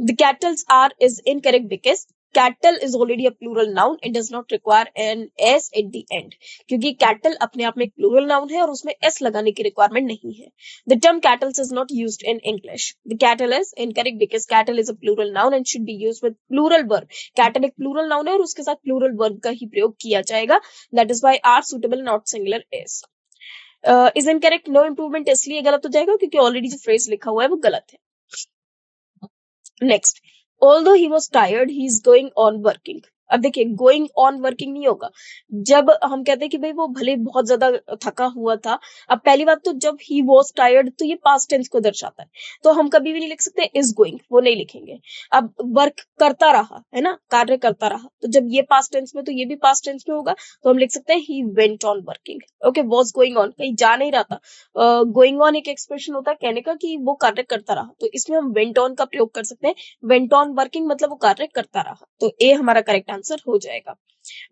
[SPEAKER 1] The cattles are is incorrect because cattle is already a plural noun and does not require an s at the end, क्योंकि cattle अपने आप में एक plural noun है और उसमें s लगाने की requirement नहीं है। The term cattle is not used in English. The cattle is incorrect because cattle is a plural noun and should be used with plural verb. Cattle एक plural noun है और उसके साथ plural verb का ही प्रयोग किया जाएगा। That is why are suitable not singular is. Is incorrect, no improvement इसलिए गलत हो जाएगा क्योंकि ऑलरेडी जो फ्रेज लिखा हुआ है वो गलत है। Next, although he was tired he is going on working। अब देखिए गोइंग ऑन वर्किंग नहीं होगा जब हम कहते हैं कि भाई वो भले बहुत ज्यादा थका हुआ था। अब पहली बात तो जब ही वॉज टायर्ड तो ये पास्ट टेंस को दर्शाता है, तो हम कभी भी नहीं लिख सकते इज गोइंग, वो नहीं लिखेंगे। अब वर्क करता रहा है ना, कार्य करता रहा, तो जब ये पास्ट टेंस में तो ये भी पास्ट टेंस में होगा, तो हम लिख सकते हैं he went on working. Okay, was going on कहीं जा नहीं रहा था। गोइंग ऑन एक एक्सप्रेशन होता है कहने का कि वो कार्य करता रहा, तो इसमें हम वेंट ऑन का प्रयोग कर सकते हैं। वेंट ऑन वर्किंग मतलब वो कार्य करता रहा, तो ए हमारा करेक्ट आंसर हो जाएगा।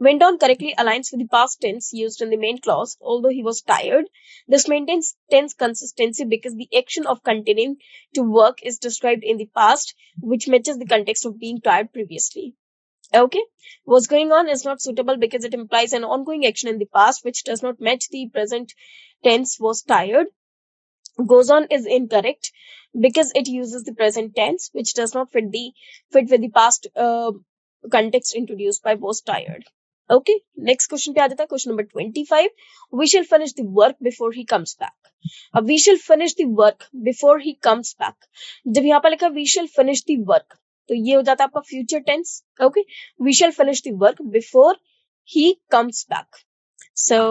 [SPEAKER 1] Went on correctly aligns with the past tense used in the main clause, although he was tired. This maintains tense consistency because the action of continuing to work is described in the past, which matches the context of being tired previously. Okay, what's going on is not suitable because it implies an ongoing action in the past, which does not match the present tense was tired. Goes on is incorrect because it uses the present tense, which does not fit with the past context introduced by was tired. Okay, next question पे आ जाता है question number 25, we shall finish the work before he comes back। अब we shall finish the work before he comes back, जब यहाँ पर लिखा we shall finish the work तो ये हो जाता है आपका future tense. Okay, we shall finish the work before he comes back। So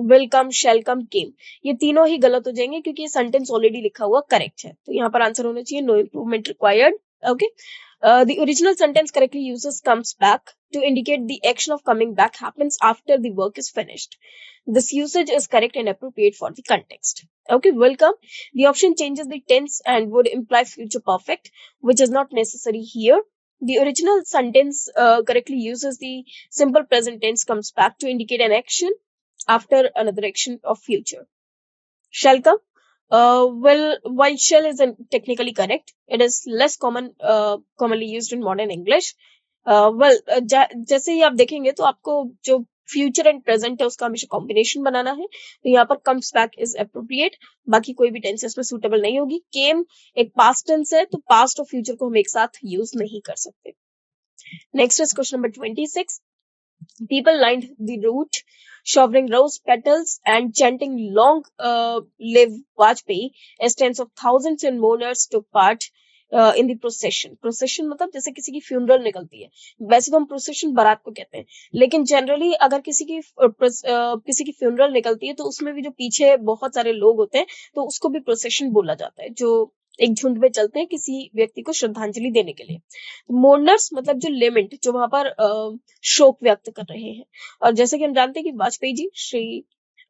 [SPEAKER 1] will come, shall come, came, ये तीनों ही गलत हो जाएंगे क्योंकि ये सेंटेंस ऑलरेडी लिखा हुआ करेक्ट है, तो यहाँ पर आंसर होना चाहिए no improvement required. Okay, the original sentence correctly uses comes back to indicate the action of coming back happens after the work is finished. This usage is correct and appropriate for the context. Okay, will come, the option changes the tense and would imply future perfect, which is not necessary here. The original sentence correctly uses the simple present tense comes back to indicate an action after another action of future. Shall come, while shall is technically correct, it is less commonly used in modern English. जैसे ही आप देखेंगे तो आपको जो future and present है उसका हमेशा combination बनाना है, तो यहाँ पर कम्स बैक इज अप्रोप्रिएट, बाकी कोई भी टेंस इसमें सूटेबल नहीं होगी। केम एक पास्ट टेंस है, तो पास्ट और फ्यूचर को हम एक साथ यूज नहीं कर सकते। Next is question number 26, people lined the route, showering rose petals and chanting long live Vajpayee as tens of thousands and mourners took part in the procession। procession मतलब जैसे किसी की फ्यूनरल निकलती है, वैसे तो हम procession बारात को कहते हैं, लेकिन जनरली अगर किसी की फ्यूनरल निकलती है तो उसमें भी जो पीछे बहुत सारे लोग होते हैं तो उसको भी procession बोला जाता है, जो एक झुंड में चलते हैं किसी व्यक्ति को श्रद्धांजलि देने के लिए। मोर्नर्स मतलब जो लेमेंट, जो वहां पर शोक व्यक्त कर रहे हैं। और जैसे कि हम जानते हैं कि वाजपेयी जी, श्री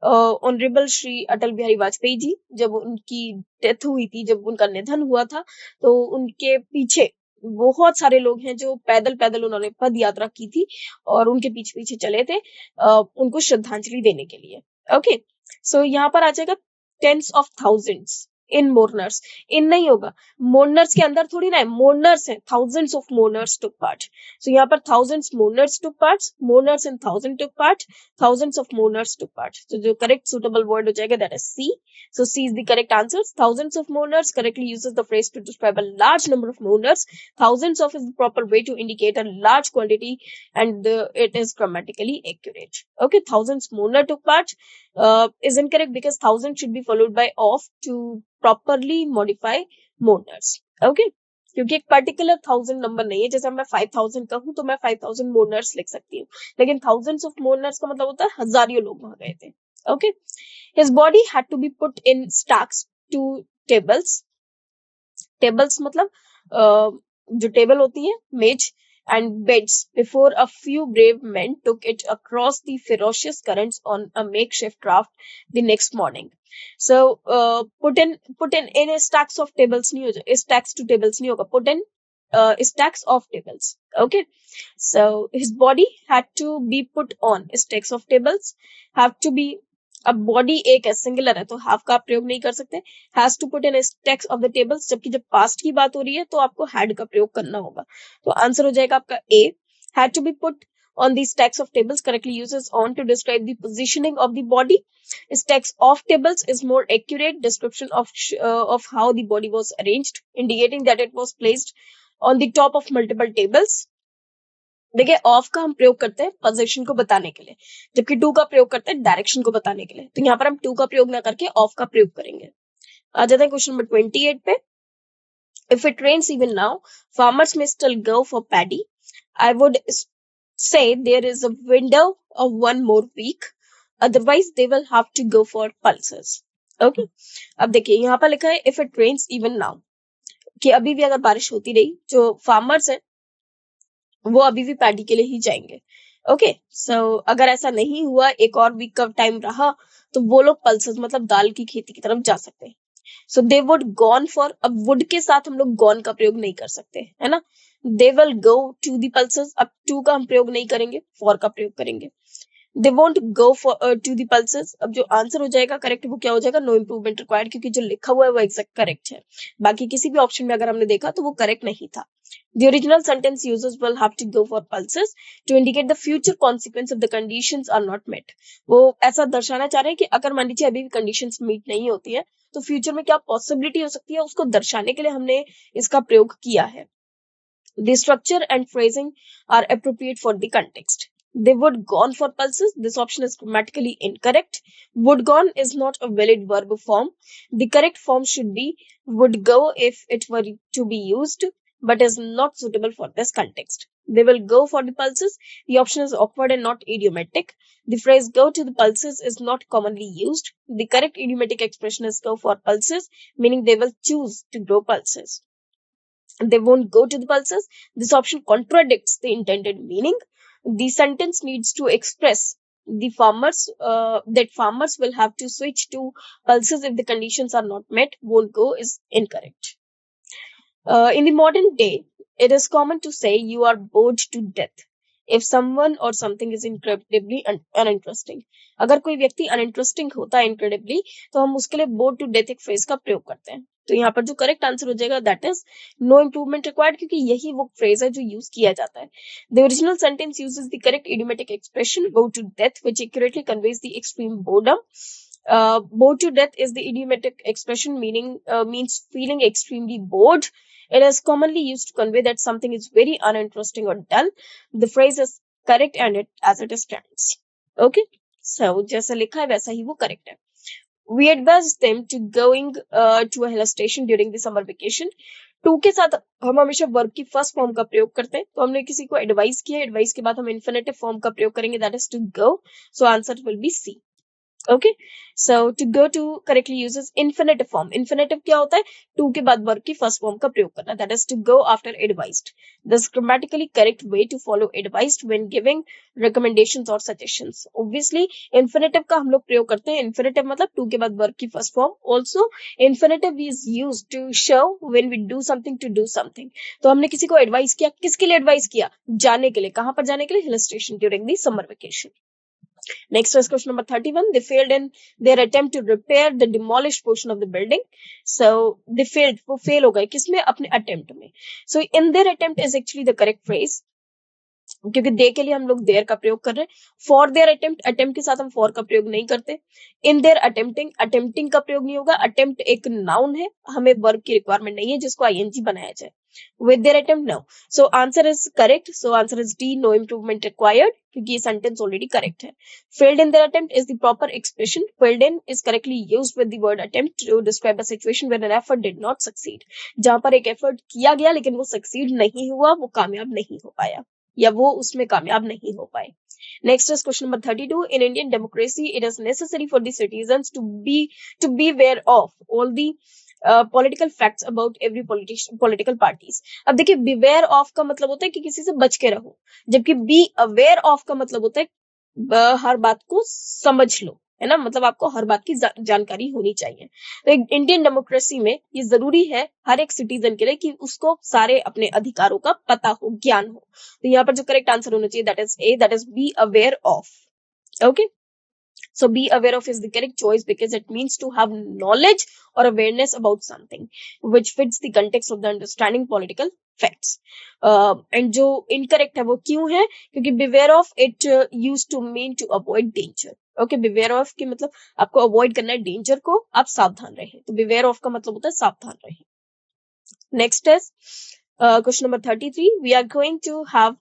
[SPEAKER 1] ऑनरेबल श्री अटल बिहारी वाजपेयी जी, जब उनकी डेथ हुई थी, जब उनका निधन हुआ था, तो उनके पीछे बहुत सारे लोग हैं जो पैदल पैदल उन्होंने पद यात्रा की थी और उनके पीछे पीछे चले थे उनको श्रद्धांजलि देने के लिए। ओके, सो यहाँ पर आ जाएगा टेंस ऑफ थाउजेंड्स, इन मोर्नर्स, इन नहीं होगा, मोर्नर्स के अंदर थोड़ी ना है, मोर्नर्स है, thousands of mourners took part, so यहाँ पर thousands mourners took part, mourners in thousand took part, thousands of mourners took part. So the correct suitable word हो जाएगा that is C. So C is the correct answer. Thousands of mourners correctly uses the phrase to describe a large number of mourners. Thousands of is the proper way to indicate a large quantity, and it is grammatically accurate. Okay, thousands mourner took part is incorrect because thousand should be followed by of to properly modify mourners. Okay, क्योंकि एक particular thousand number नहीं है, जैसे मैं 5000 कहूँ तो मैं 5000 मोर्नर्स लिख सकती हूँ, लेकिन थाउजेंड्स ऑफ मोर्नर्स का मतलब होता है हजारियों लोग वहां गए थे. Okay, his body had to be put in stacks to tables. Tables मतलब जो टेबल होती है, मेज, and beds before a few brave men took it across the ferocious currents on a makeshift raft the next morning. So put in stacks of tables नहीं हो जाए, stacks to tables नहीं होगा, put in stacks of tables. Okay, so his body had to be put on stacks of tables, have to be, अब body एक है, singular है, तो हाफ का प्रयोग नहीं कर सकते, has to put in stacks of the tables, जबकि जब पास्ट की बात हो रही है तो आपको हैड का प्रयोग करना होगा. तो आंसर हो जाएगा आपका A, had to be put on the stacks of tables correctly uses on to describe the positioning of the body. Stacks of tables is more accurate description of how the body was arranged, indicating that it was placed on the top of multiple tables. देखिए, of का हम प्रयोग करते हैं position को बताने के लिए, जबकि टू का प्रयोग करते हैं डायरेक्शन को बताने के लिए. तो यहाँ पर हम टू का प्रयोग ना करके ऑफ का प्रयोग करेंगे. आ जाते हैं क्वेश्चन नंबर 28 पे. If it rains even now farmers may still go for paddy. I would say there is a window of one more week, otherwise they will have to go for pulses. Okay, अब देखिए यहाँ पर लिखा है if it rains even now, कि अभी भी अगर बारिश होती रही, जो फार्मर्स है वो अभी भी पैडी के लिए ही जाएंगे. ओके, सो अगर ऐसा नहीं हुआ, एक और वीक का टाइम रहा, तो वो लोग पल्सेस मतलब दाल की खेती की तरफ जा सकते हैं. सो दे वुड गॉन फॉर, अब वुड के साथ हम लोग गॉन का प्रयोग नहीं कर सकते, है ना. They will go to the places, अब टू का हम प्रयोग नहीं करेंगे, फॉर का प्रयोग करेंगे. They won't go for to the places. अब जो आंसर हो जाएगा करेक्ट वो क्या हो जाएगा, नो इम्प्रूवमेंट रिक्वायर्ड, क्योंकि जो लिखा हुआ है वो एग्जैक्ट करेक्ट है. बाकी किसी भी ऑप्शन में अगर हमने देखा तो वो करेक्ट नहीं था. The original sentence users will have to go for pulses to indicate the future consequence if the conditions are not met. वो ऐसा दर्शाना चाह रहे हैं कि अगर मान लीजिए अभी भी conditions meet नहीं होती है तो फ्यूचर में क्या पॉसिबिलिटी हो सकती है, उसको दर्शाने के लिए हमने इसका प्रयोग किया है. The structure and phrasing are appropriate for the context. They would gone for pulses. This option is grammatically incorrect. Would gone is not a valid verb form. The correct form should be would go if it were to be used, but is not suitable for this context. They will go for the pulses. The option is awkward and not idiomatic. The phrase go to the pulses is not commonly used. The correct idiomatic expression is go for pulses, meaning they will choose to grow pulses. They won't go to the pulses. This option contradicts the intended meaning. The sentence needs to express the farmers that farmers will have to switch to pulses if the conditions are not met. Won't go is incorrect. In the modern day, it is common to say you are bored to death if someone or something is incredibly uninteresting. अगर कोई व्यक्ति uninteresting होता है incredibly, तो हम उसके लिए bored to death एक phrase का प्रयोग करते हैं. तो यहाँ पर जो करेक्ट आंसर हो जाएगा that is no improvement required, क्योंकि यही वो फ्रेज है जो यूज किया जाता है. The original sentence uses the correct idiomatic expression bored to death which accurately conveys the extreme boredom. Bored to death is the idiomatic expression means feeling extremely bored. It is commonly used to convey that something is very uninteresting or dull. The phrase is correct and it as it stands. Okay, so जैसा लिखा है वैसा ही वो correct है. We advised them to going to a hill station during the summer vacation. To के साथ हम हमेशा वर्ब की फर्स्ट फॉर्म का प्रयोग करते हैं, तो हमने किसी को एडवाइस किया, एडवाइस के बाद हम इन्फिनेटिव फॉर्म का प्रयोग करेंगे, that is to go. So answer will be C. Okay, so to go to correctly uses infinitive form. Infinitive क्या होता है, to के बाद verb की first form का प्रयोग करना, that is to go after advised. This grammatically correct way to follow advised when giving recommendations or suggestions. Obviously infinitive का हम लोग प्रयोग करते हैं. Infinitive मतलब to के बाद verb की first form. Also infinitive is used to show when we do something to do something. तो हमने किसी को advice किया, किसके लिए advice किया, जाने के लिए. कहाँ पर जाने के लिए, hill station during the summer vacation. Next is question number 31. They failed in their attempt to repair the demolished portion of the building. So they failed, वो fail हो गए किसमें, अपने attempt में. So in their attempt is actually the correct phrase, क्योंकि दे के लिए हम लोग देयर का प्रयोग कर रहे हैं. फॉर देयर अटेम्प्ट, अटेम्प्ट के साथ हम फॉर का प्रयोग नहीं करते. इन देयर अटेम्प्टिंग, अटेम्प्टिंग का प्रयोग नहीं होगा. अटेम्प्ट एक नाउन है, हमें वर्ब की रिक्वायरमेंट नहीं है जिसको आईएनजी बनाया जाए. With their attempt no. So answer is correct. So answer is D, no improvement required, क्योंकि ये सेंटेंस ऑलरेडी करेक्ट है. Failed in their attempt is the proper expression. Failed in is correctly used with the word attempt to describe a situation where an effort did not succeed. जहां पर एक effort किया गया लेकिन वो succeed नहीं हुआ, वो कामयाब नहीं हो पाया, या वो उसमें कामयाब नहीं हो पाए. Next is question number 32. In Indian democracy, it is necessary for the citizens to be aware of all the political facts about every political parties. अब देखिए, beware of का मतलब होता है कि किसी से बच के रहो, जबकि be aware of का मतलब होता है हर बात को समझ लो, है ना. मतलब आपको हर बात की जानकारी होनी चाहिए. तो एक इंडियन डेमोक्रेसी में ये जरूरी है हर एक सिटीजन के लिए कि उसको सारे अपने अधिकारों का पता हो, ज्ञान हो. तो यहाँ पर जो करेक्ट आंसर होना चाहिए, that is A, that is be aware of. Okay, so be aware of is the correct choice because it means to have knowledge or awareness about something which fits the context of the understanding political facts. And जो incorrect है वो क्यों है, क्योंकि beware of it used to mean to avoid danger. Okay, beware of के मतलब आपको avoid करना है danger को, आप सावधान रहें. तो beware of का मतलब होता है सावधान रहें. Next is question number 33. We are going to have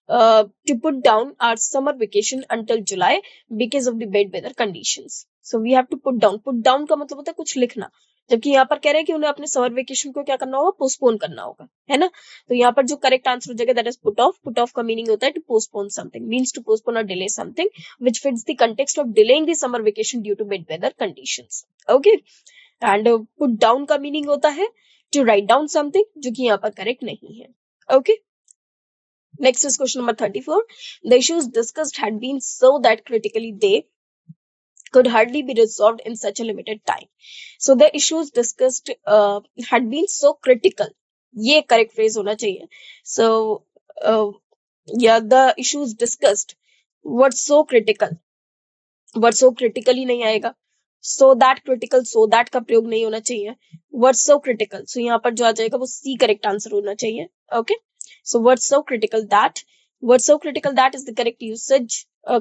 [SPEAKER 1] to put down our summer vacation until July because of the bad weather conditions. So we have to put down. Put down का मतलब होता है कुछ लिखना, जबकि यहाँ पर कह रहे हैं कि उन्हें अपने समर वेकेशन को क्या करना होगा, पोस्टपोन करना होगा, है ना. तो यहाँ पर जो करेक्ट आंसर हो जाएगा that is put off. Put off का मीनिंग होता है to postpone something, means to postpone और delay something which fits the context of delaying the summer vacation due to bad weather conditions. Okay, and put down का meaning होता है to write down something, जो कि यहाँ पर correct नहीं है. Okay, next is question number 34. The issues discussed had been so that critically they could hardly be resolved in such a limited time. So the issues discussed had been so critical. ये correct phrase होना चाहिए. So yeah, the issues discussed were so critical. were so critical ही नहीं आएगा. So that critical, so that का प्रयोग नहीं होना चाहिए. were so critical. So यहाँ पर जो आ जाएगा वो C correct answer होना चाहिए. Okay. So what's so critical that is the correct usage,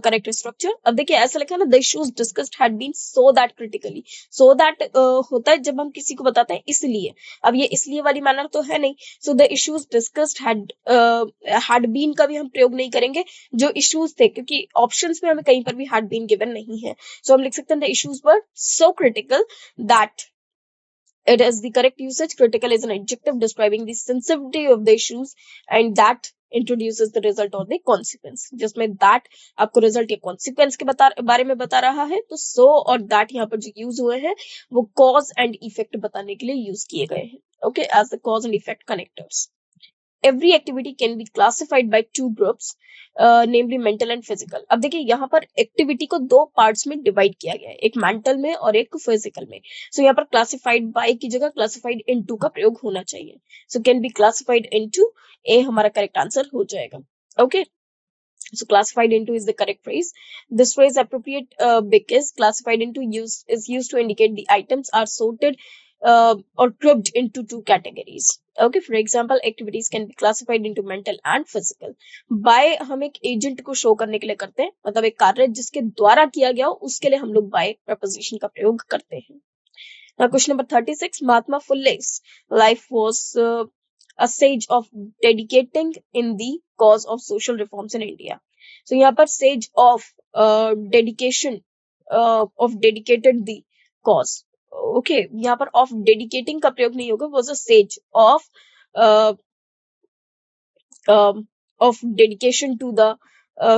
[SPEAKER 1] correct structure. अब देखिए ऐसा लिखा है ना, the issues discussed had been so that critically. So that होता है जब हम किसी को बताते हैं इसलिए. अब ये इसलिए वाली मैनर तो है नहीं. So the issues discussed had been का भी हम प्रयोग नहीं करेंगे जो issues थे, क्योंकि options में हमें कहीं पर भी had been given नहीं है. So हम लिख सकते हैं the issues were so critical that it is the correct usage. Critical is an adjective describing the sensitivity of the issues and that introduces the result or the consequence. जिसमें that आपको result या consequence के बारे में बता रहा है. तो so और that यहाँ पर जो use हुए हैं वो cause and effect बताने के लिए use किए गए हैं. Okay, as the cause and effect connectors. Every activity can be classified by two groups, namely mental and physical. अब देखिए यहाँ पर एक्टिविटी को दो पार्ट्स में डिवाइड किया गया है, एक मेंटल में और एक फिजिकल में. सो यहाँ पर क्लासिफाइड बाय की जगह क्लासिफाइड इनटू का प्रयोग होना चाहिए. So can be classified into, A हमारा करेक्ट आंसर हो जाएगा. Okay, so classified into is the correct phrase. This phrase appropriate because classified into is used to indicate the items are sorted or grouped into two categories. Okay, for example, activities can be classified into mental and physical. By हम एक agent को show करने के लिए करते हैं, मतलब एक कार्य जिसके द्वारा किया गया हो उसके लिए हम लोग by preposition का प्रयोग करते हैं. Now question number 36. Mahatma Phule's life was a sage of dedicating in the cause of social reforms in India. So यहाँ पर sage of dedication of dedicated the cause. Okay, यहाँ पर of dedicating का प्रयोग नहीं होगा, was a sage of dedication to the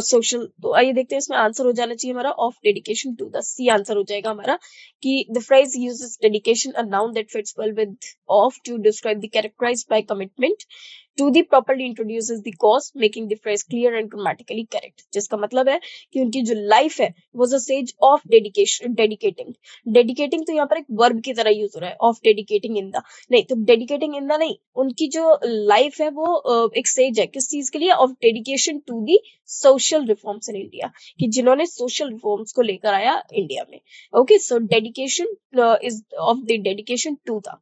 [SPEAKER 1] social. तो आइए देखते हैं इसमें आंसर हो जाना चाहिए हमारा of dedication to the. C answer हो जाएगा हमारा कि the phrase uses dedication, a noun that fits well with of to describe the characterized by commitment To the properly introduces the cause, making the phrase clear and grammatically correct. जिसका मतलब है कि उनकी जो लाइफ है was a sage of dedication, dedicating तो यहाँ पर एक वर्ब की तरह यूज हो रहा है, of dedicating in the, नहीं तो dedicating in the नहीं, उनकी जो लाइफ है वो एक सेज है किस चीज के लिए, of dedication to the social reforms in India, कि जिन्होंने सोशल रिफॉर्म्स को लेकर आया इंडिया में. Okay, so dedication is of the dedication to the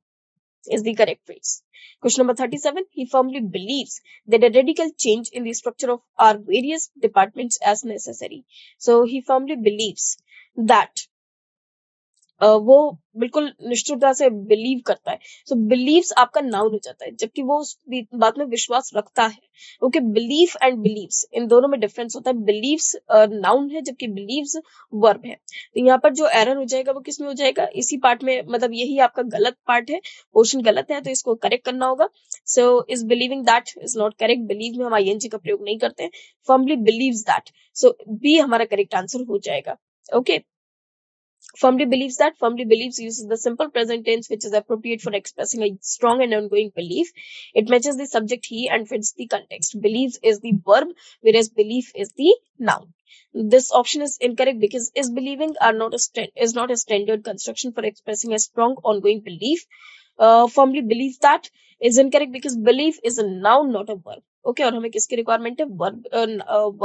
[SPEAKER 1] is the correct phrase. Question number 37. He firmly believes that a radical change in the structure of our various departments as necessary. So he firmly believes that वो बिल्कुल निश्चितता से believe करता है. सो beliefs आपका noun हो जाता है, जबकि वो उस बात में विश्वास रखता है. Okay, belief and believes in दोनों में डिफरेंस होता है. बिलीव्स नाउन है जबकि बिलीव्स वर्ब है. तो यहाँ पर जो एरर हो जाएगा वो किसमें हो जाएगा, इसी पार्ट में, मतलब यही आपका गलत पार्ट है, पोर्शन गलत है, तो इसको करेक्ट करना होगा. So is believing that is not correct. Believe में हम आईएनजी का प्रयोग नहीं करते हैं. Firmly believes that, so B हमारा करेक्ट आंसर हो जाएगा. Okay, firmly believes uses the simple present tense, which is appropriate for expressing a strong and ongoing belief. It matches the subject he and fits the context. Believes is the verb, whereas belief is the noun. This option is incorrect because is believing is not a standard construction for expressing a strong ongoing belief. Firmly believes that is incorrect because belief is a noun, not a verb. Okay, और हमें किसकी requirement है,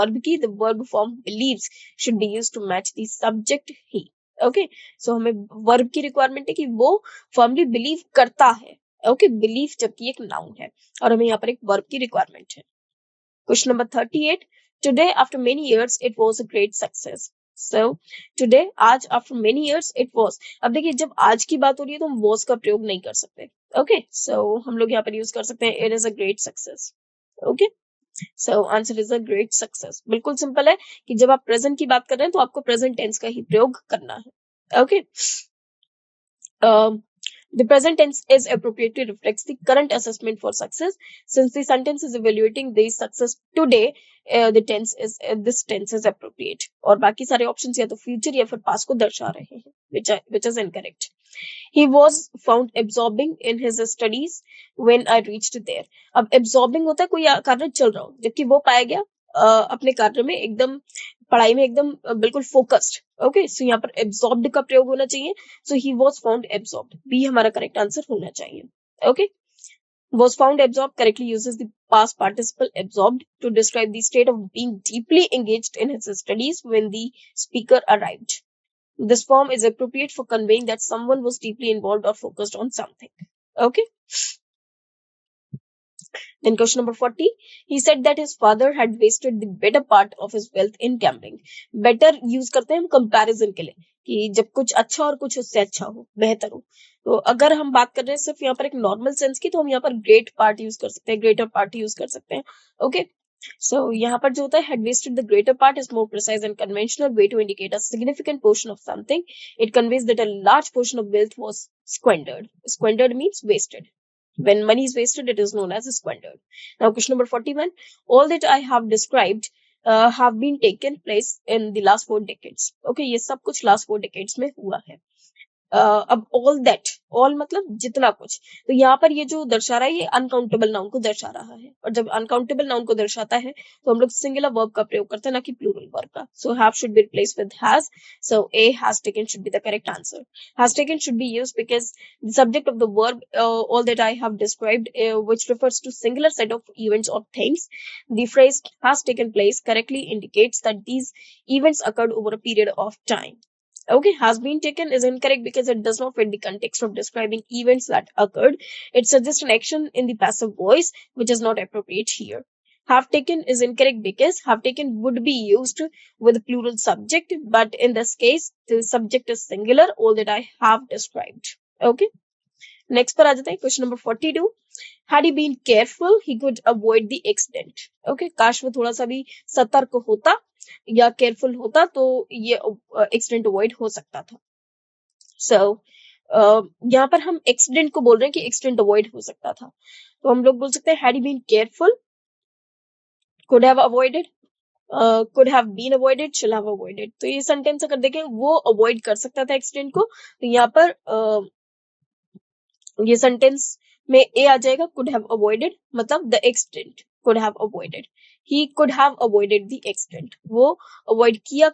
[SPEAKER 1] verb की. The verb form believes should be used to match the subject he. Okay, so हमें verb की requirement है कि वो फर्मली बिलीव करता है. ओके, बिलीव जबकि एक नाउन है, और हमें यहाँ पर एक वर्ब की रिक्वायरमेंट है. Question number 38. Today after many years it was a great success. So today, आज, after many years it was. अब देखिए, जब आज की बात हो रही है तो हम वाज का प्रयोग नहीं कर सकते. ओके, सो हम लोग यहाँ पर यूज कर सकते हैं it is a great success. Okay, so answer is a great success. बिल्कुल सिंपल है कि जब आप प्रेजेंट की बात कर रहे हैं तो आपको प्रेजेंट टेंस का ही प्रयोग करना है. Okay, the present tense is appropriate to reflect the current assessment for success. Since the sentence is evaluating the success today, this tense is appropriate. और बाकी सारे options या तो future या फिर past को दर्शा रहे हैं, which is incorrect. He was found absorbing in his studies when I reached there. अब absorbing होता है कोई कार्य चल रहा हो, जबकि वो पाया गया अपने कार्य में एकदम, पढ़ाई में एकदम बिल्कुल फोकस्ड. ओके, सो यहाँ पर एब्सॉर्ब्ड का प्रयोग होना चाहिए. So he was found absorbed, B हमारा करेक्ट आंसर होना चाहिए. Okay, was found absorbed correctly uses the past participle absorbed to describe the state of being deeply engaged in his studies when the speaker arrived. This form is appropriate for conveying that someone was deeply involved or focused on something. Okay. Then question number 40. He said that his father had wasted the better part of his wealth in gambling. Better use करते हैं हम comparison के लिए, कि जब कुछ अच्छा और कुछ उससे अच्छा हो, बेहतर हो. तो अगर हम बात कर रहे हैं सिर्फ यहाँ पर एक नॉर्मल सेंस की, तो हम यहाँ पर ग्रेट पार्ट यूज कर सकते हैं, ग्रेटर पार्ट यूज कर सकते हैं. ओके, so यहाँ पर जो होता है had wasted the greater part is more precise and conventional way to indicate a significant portion of something. It conveys that a large portion of wealth was squandered. Squandered means wasted. When money is wasted, it is known as squandered. Now, question number 41. All that I have described have been taken place in the last 4 decades. Okay, ये सब कुछ last 4 decades में हुआ है. अब all that, all मतलब जितना कुछ, तो यहाँ पर ये जो दर्शा रहा है ये अनकाउंटेबल नाउन को दर्शा रहा है. और जब अनकाउंटेबल नाउन को दर्शाता है तो हम लोग सिंगुलर वर्ब का प्रयोग करते हैं, ना कि प्लूरल वर्ब का. So have should be replaced with has. So A has taken should be the correct answer. Has taken should be used because the subject of the verb all that I have described, which refers to singular set of events or things. The phrase has taken place correctly indicates that these events occurred over a period of time. Okay, has been taken is incorrect because it does not fit the context of describing events that occurred. It suggests an action in the passive voice, which is not appropriate here. Have taken is incorrect because have taken would be used with plural subject, but in this case, the subject is singular, all that I have described. Okay. Next पर आ जाते हैं, question number 42. Had he been careful, he could avoid the accident. Okay, काश वो थोड़ा सा भी सतर्क होता या केयरफुल होता तो ये एक्सीडेंट अवॉइड हो सकता था. सो यहाँ पर हम एक्सीडेंट को बोल रहे हैं कि एक्सीडेंट अवॉइड हो सकता था, तो हम लोग बोल सकते हैं had he been careful, could have avoided, could have been avoided, should have avoided. तो ये सेंटेंस अगर देखें वो अवॉइड कर सकता था एक्सीडेंट को, तो यहाँ पर ये सेंटेंस में ए आ जाएगा could have avoided, मतलब the extent could have avoided, he could have avoided the extent, वो अवॉइड किया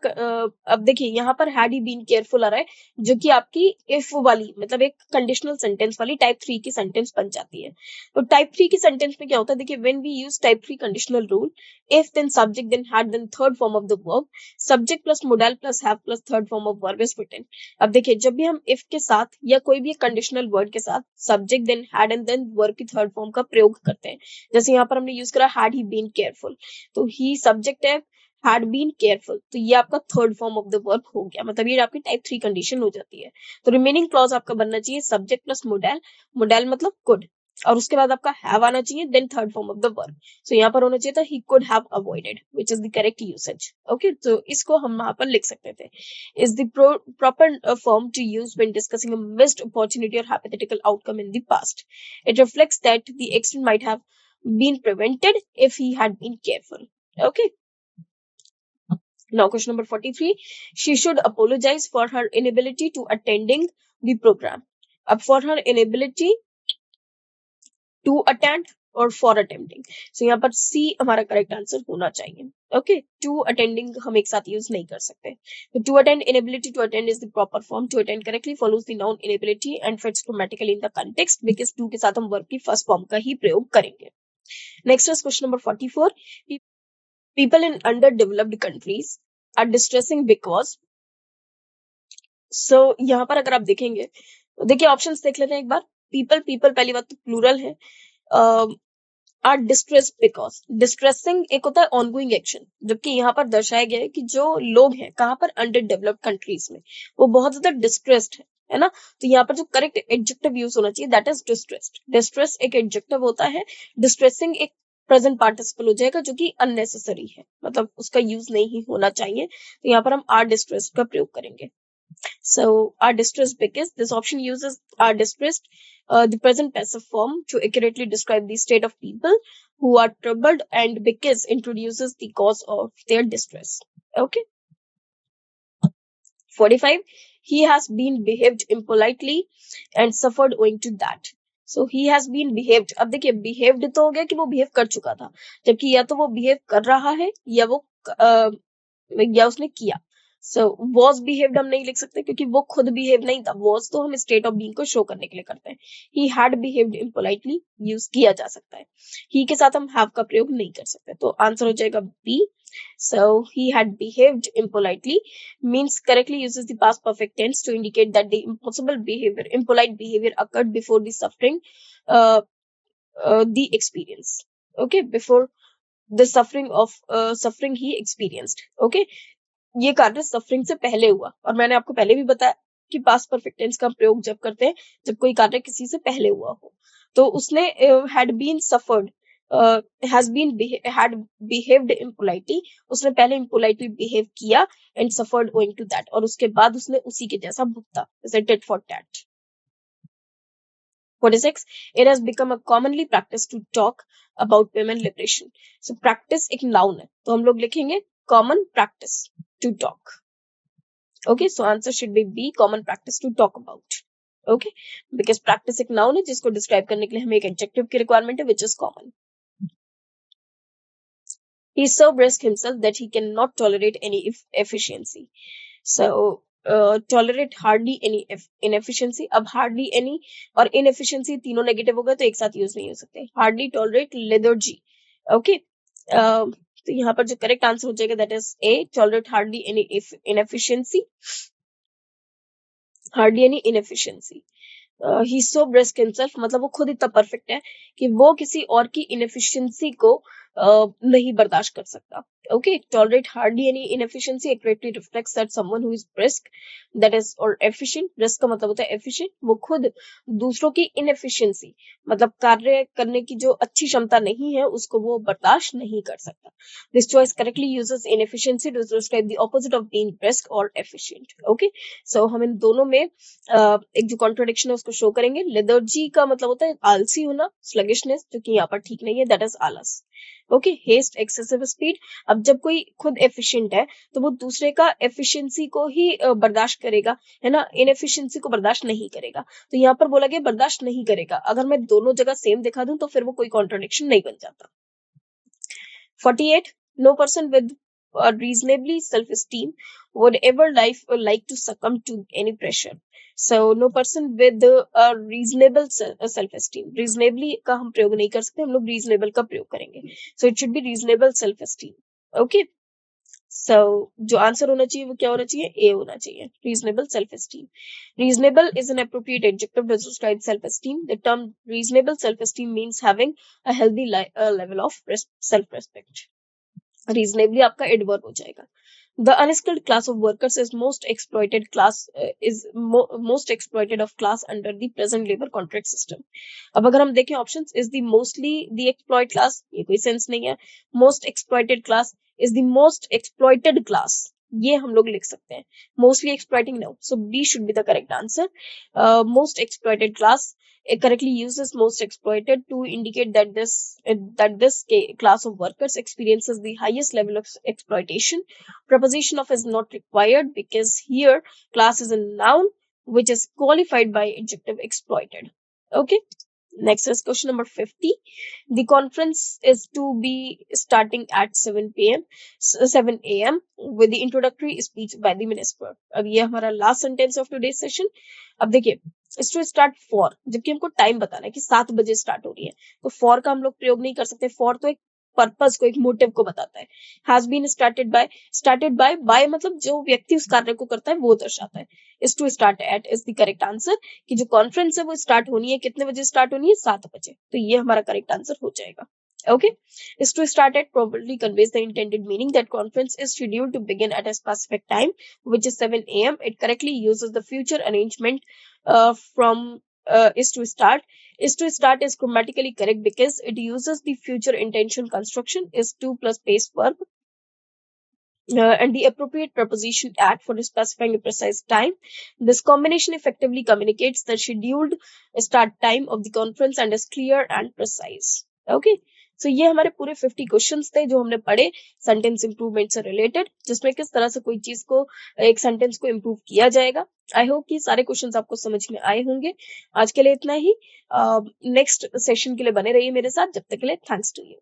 [SPEAKER 1] अब देखिए यहाँ पर had he been careful आ रहा है, जो कि आपकी if वाली मतलब एक कंडीशनल सेंटेंस वाली टाइप 3 की सेंटेंस बन जाती है। तो टाइप 3 की सेंटेंस में क्या होता है, देखिए when we use type 3 conditional rule, if then subject then had then third form of the verb, subject plus modal plus have plus third form of verb is written। अब देखिए जब भी हम if के साथ या कोई भी कंडीशनल वर्ड के साथ subject then had and then verb की थर्ड फॉर्म का प्रयोग करते हैं, जैसे यहाँ पर हमने यूज करा हैड ही बीन केयरफुल, तो ही सब्जेक्ट है, हैड बीन केयरफुल, तो ये आपका third form of the verb हो गया, मतलब ये आपकी टाइप 3 कंडीशन हो जाती है। तो रिमेनिंग क्लॉज आपका बनना चाहिए सब्जेक्ट प्लस मोडेल, मोडेल मतलब कुड, और उसके बाद आपका हैव आना चाहिए, then third form of the verb. So यहाँ पर होना चाहिए था he could have avoided, which is the correct usage. Okay, तो इसको हम यहाँ पर लिख सकते थे, is the proper form to use when discussing a missed opportunity or hypothetical outcome in the past. It reflects that the accident might have been prevented if he had been careful. Okay. Now question number 43. She should apologize for her inability to attending the program. Up for her inability to attend और for attempting, सो यहाँ पर सी हमारा correct answer होना चाहिए। Okay, to attending हम एक साथ use नहीं कर सकते। तो to attend, inability to attend is the proper form, to attend correctly follows the noun inability and fits grammatically in the context, because to के साथ हम वर्ब की फर्स्ट फॉर्म का ही प्रयोग करेंगे। Next is question number 44। People in under developed countries are distressing because, so यहाँ पर अगर आप देखेंगे, देखिए ऑप्शंस देख लेते हैं एक बार। पीपल, पीपल पहली बात तो प्लूरल है, आर डिस्ट्रेस बिकॉज, डिस्ट्रेसिंग एक होता है ऑनगोइंग एक्शन, जबकि यहाँ पर दर्शाया गया है कि जो लोग हैं कहाँ पर अंडर डेवलप्ड कंट्रीज में, वो बहुत ज्यादा डिस्ट्रेस्ड है ना। तो यहाँ पर जो करेक्ट एडजेक्टिव यूज होना चाहिए दैट इज डिस्ट्रेस्ड। डिस्ट्रेस एक एडजेक्टिव होता है, डिस्ट्रेसिंग एक प्रेजेंट पार्टिसिपल हो जाएगा जो कि अननेसेसरी है, मतलब उसका यूज नहीं होना चाहिए। तो यहाँ पर हम आर डिस्ट्रेस्ड का प्रयोग करेंगे। So are distressed because this option uses are distressed, the present passive form to accurately describe the state of people who are troubled, and because introduces the cause of their distress. Okay. 45. He has been behaved impolitely and suffered owing to that. So he has been behaved. अब देखिए behaved तो हो गया कि वो behave कर चुका था, जबकि या तो वो behave कर रहा है या वो या उसने किया। सो वॉज बिहेव्ड हम नहीं लिख सकते क्योंकि वो खुद बिहेव नहीं था, वॉज तो हम स्टेट ऑफ बीइंग को शो करने के लिए करते हैं। ही हैड बिहेव्ड इम्पोलाइटली यूज किया जा सकता है, ही के साथ हम हैव का प्रयोग नहीं कर सकते, तो आंसर हो जाएगा B. So he had behaved impolitely means correctly uses the past perfect tense to indicate that the impolite behavior occurred before the suffering, the experience. Okay, before the suffering he experienced. Okay, ये कार्य suffering से पहले हुआ, और मैंने आपको पहले भी बताया कि पास्ट परफेक्ट टेंस का प्रयोग जब करते हैं जब कोई कार्य किसी से पहले हुआ हो। तो उसने had been suffered, had behaved impolitely, उसने पहले इम्पोलाइटली बिहेव किया and suffered owing to that, और उसके बाद उसने उसी के जैसा भुगता, जैसे tit for tat. 46. It has become a commonly practice to talk about women liberation. So practice एक noun है, तो हम लोग लिखेंगे common practice to talk. Okay, so answer should be B, common practice to talk about. Okay, because practice एक noun है जिसको describe करने के लिए हमें एक adjective की requirement है which is common. He is so brisk himself that he cannot tolerate any efficiency. So tolerate hardly any inefficiency. अब hardly any और inefficiency तीनों negative होगा तो एक साथ use नहीं हो सकते। hardly tolerate lethargy. Okay, तो यहाँ पर जो correct answer हो जाएगा that is A, tolerate hardly any inefficiency. hardly any inefficiency. He so brisk himself, मतलब वो खुद इतना परफेक्ट है कि वो किसी और की इनएफिशिएंसी को नहीं बर्दाश्त कर सकता। Okay, tolerate hardly any inefficiency accurately reflects that someone who is brisk that is और एफिशिएंट, ब्रिस्क का मतलब होता है एफिशिएंट, वो खुद दूसरों की इनएफिशिएंसी मतलब कार्य करने की जो अच्छी क्षमता नहीं है उसको वो बर्दाश्त नहीं कर सकता। This choice correctly uses inefficiency to describe the opposite of being brisk और एफिशिएंट। ओके, सो हम इन दोनों में एक जो कॉन्ट्रोडिक्शन है उसको शो करेंगे। लेथर्जी का मतलब होता है आलसी होना, स्लगिशनेस, जो कि यहाँ पर ठीक नहीं है, दैट इज आलस। Okay, haste excessive speed. अब जब कोई खुद एफिशिएंट है तो वो दूसरे का एफिशिएंसी को ही बर्दाश्त करेगा, है ना, इनएफिशिएंसी को बर्दाश्त नहीं करेगा। तो यहाँ पर बोला गया बर्दाश्त नहीं करेगा। अगर मैं दोनों जगह सेम दिखा दूं तो फिर वो कोई कॉन्ट्रडिक्शन नहीं बन जाता। 48. No person with a reasonably self-esteem would ever like to succumb to any pressure. So no person with a reasonable self-esteem. Reasonably का हम प्रयोग नहीं कर सकते, हम लोग reasonable का प्रयोग करेंगे. So it should be reasonable self-esteem. Okay. So जो आंसर होना चाहिए वो क्या होना चाहिए? A होना चाहिए. Reasonable self-esteem. Reasonable is an appropriate adjective to describe self-esteem. The term reasonable self-esteem means having a healthy level of self-respect. Reasonably आपका एडवर्ब हो जाएगा. The unskilled class of workers is most exploited of class under the present labor contract system. अब अगर हम देखें options, is the mostly the exploited class, ये कोई sense नहीं है. Most exploited class is the most exploited class, ये हम लोग लिख सकते हैं. Mostly exploiting, no. So B should be the correct answer. Most exploited class, it correctly uses most exploited to indicate that this class of workers experiences the highest level of exploitation. Preposition of is not required because here class is a noun which is qualified by adjective exploited. Okay. Next is question number 50. The conference is to be starting at 7 a.m. with the introductory speech by the minister. अब ये हमारा last sentence of today's session. अब देखिए, is to start 4, जबकि हमको time बताना है कि 7 बजे स्टार्ट हो रही है, तो 4 का हम लोग प्रयोग नहीं कर सकते. 4 तो एक पर्पस को, एक मोटिव को बताता है. हैज बीन स्टार्टेड बाय मतलब जो व्यक्ति उस कार्य को करता है वो दर्शाता है. Is to start at is the correct answer, कि जो कॉन्फ्रेंस है वो स्टार्ट होनी है कितने बजे स्टार्ट होनी है? 7 बजे. तो ये हमारा करेक्ट आंसर हो जाएगा. Okay, is to start at probably conveys the intended meaning that conference is scheduled to begin at a specific time, which is 7 a.m. It correctly uses the future arrangement from is to start. Is to start is grammatically correct because it uses the future intension construction is to plus base verb and the appropriate preposition at for specifying a precise time. This combination effectively communicates the scheduled start time of the conference and is clear and precise. Okay. So ये हमारे पूरे 50 questions थे जो हमने पढ़े sentence improvement से related, जिसमें किस तरह से कोई चीज को, एक सेंटेंस को इम्प्रूव किया जाएगा. आई होप कि सारे क्वेश्चंस आपको समझ में आए होंगे. आज के लिए इतना ही. नेक्स्ट सेशन के लिए बने रहिए मेरे साथ. जब तक के लिए थैंक्स टू यू.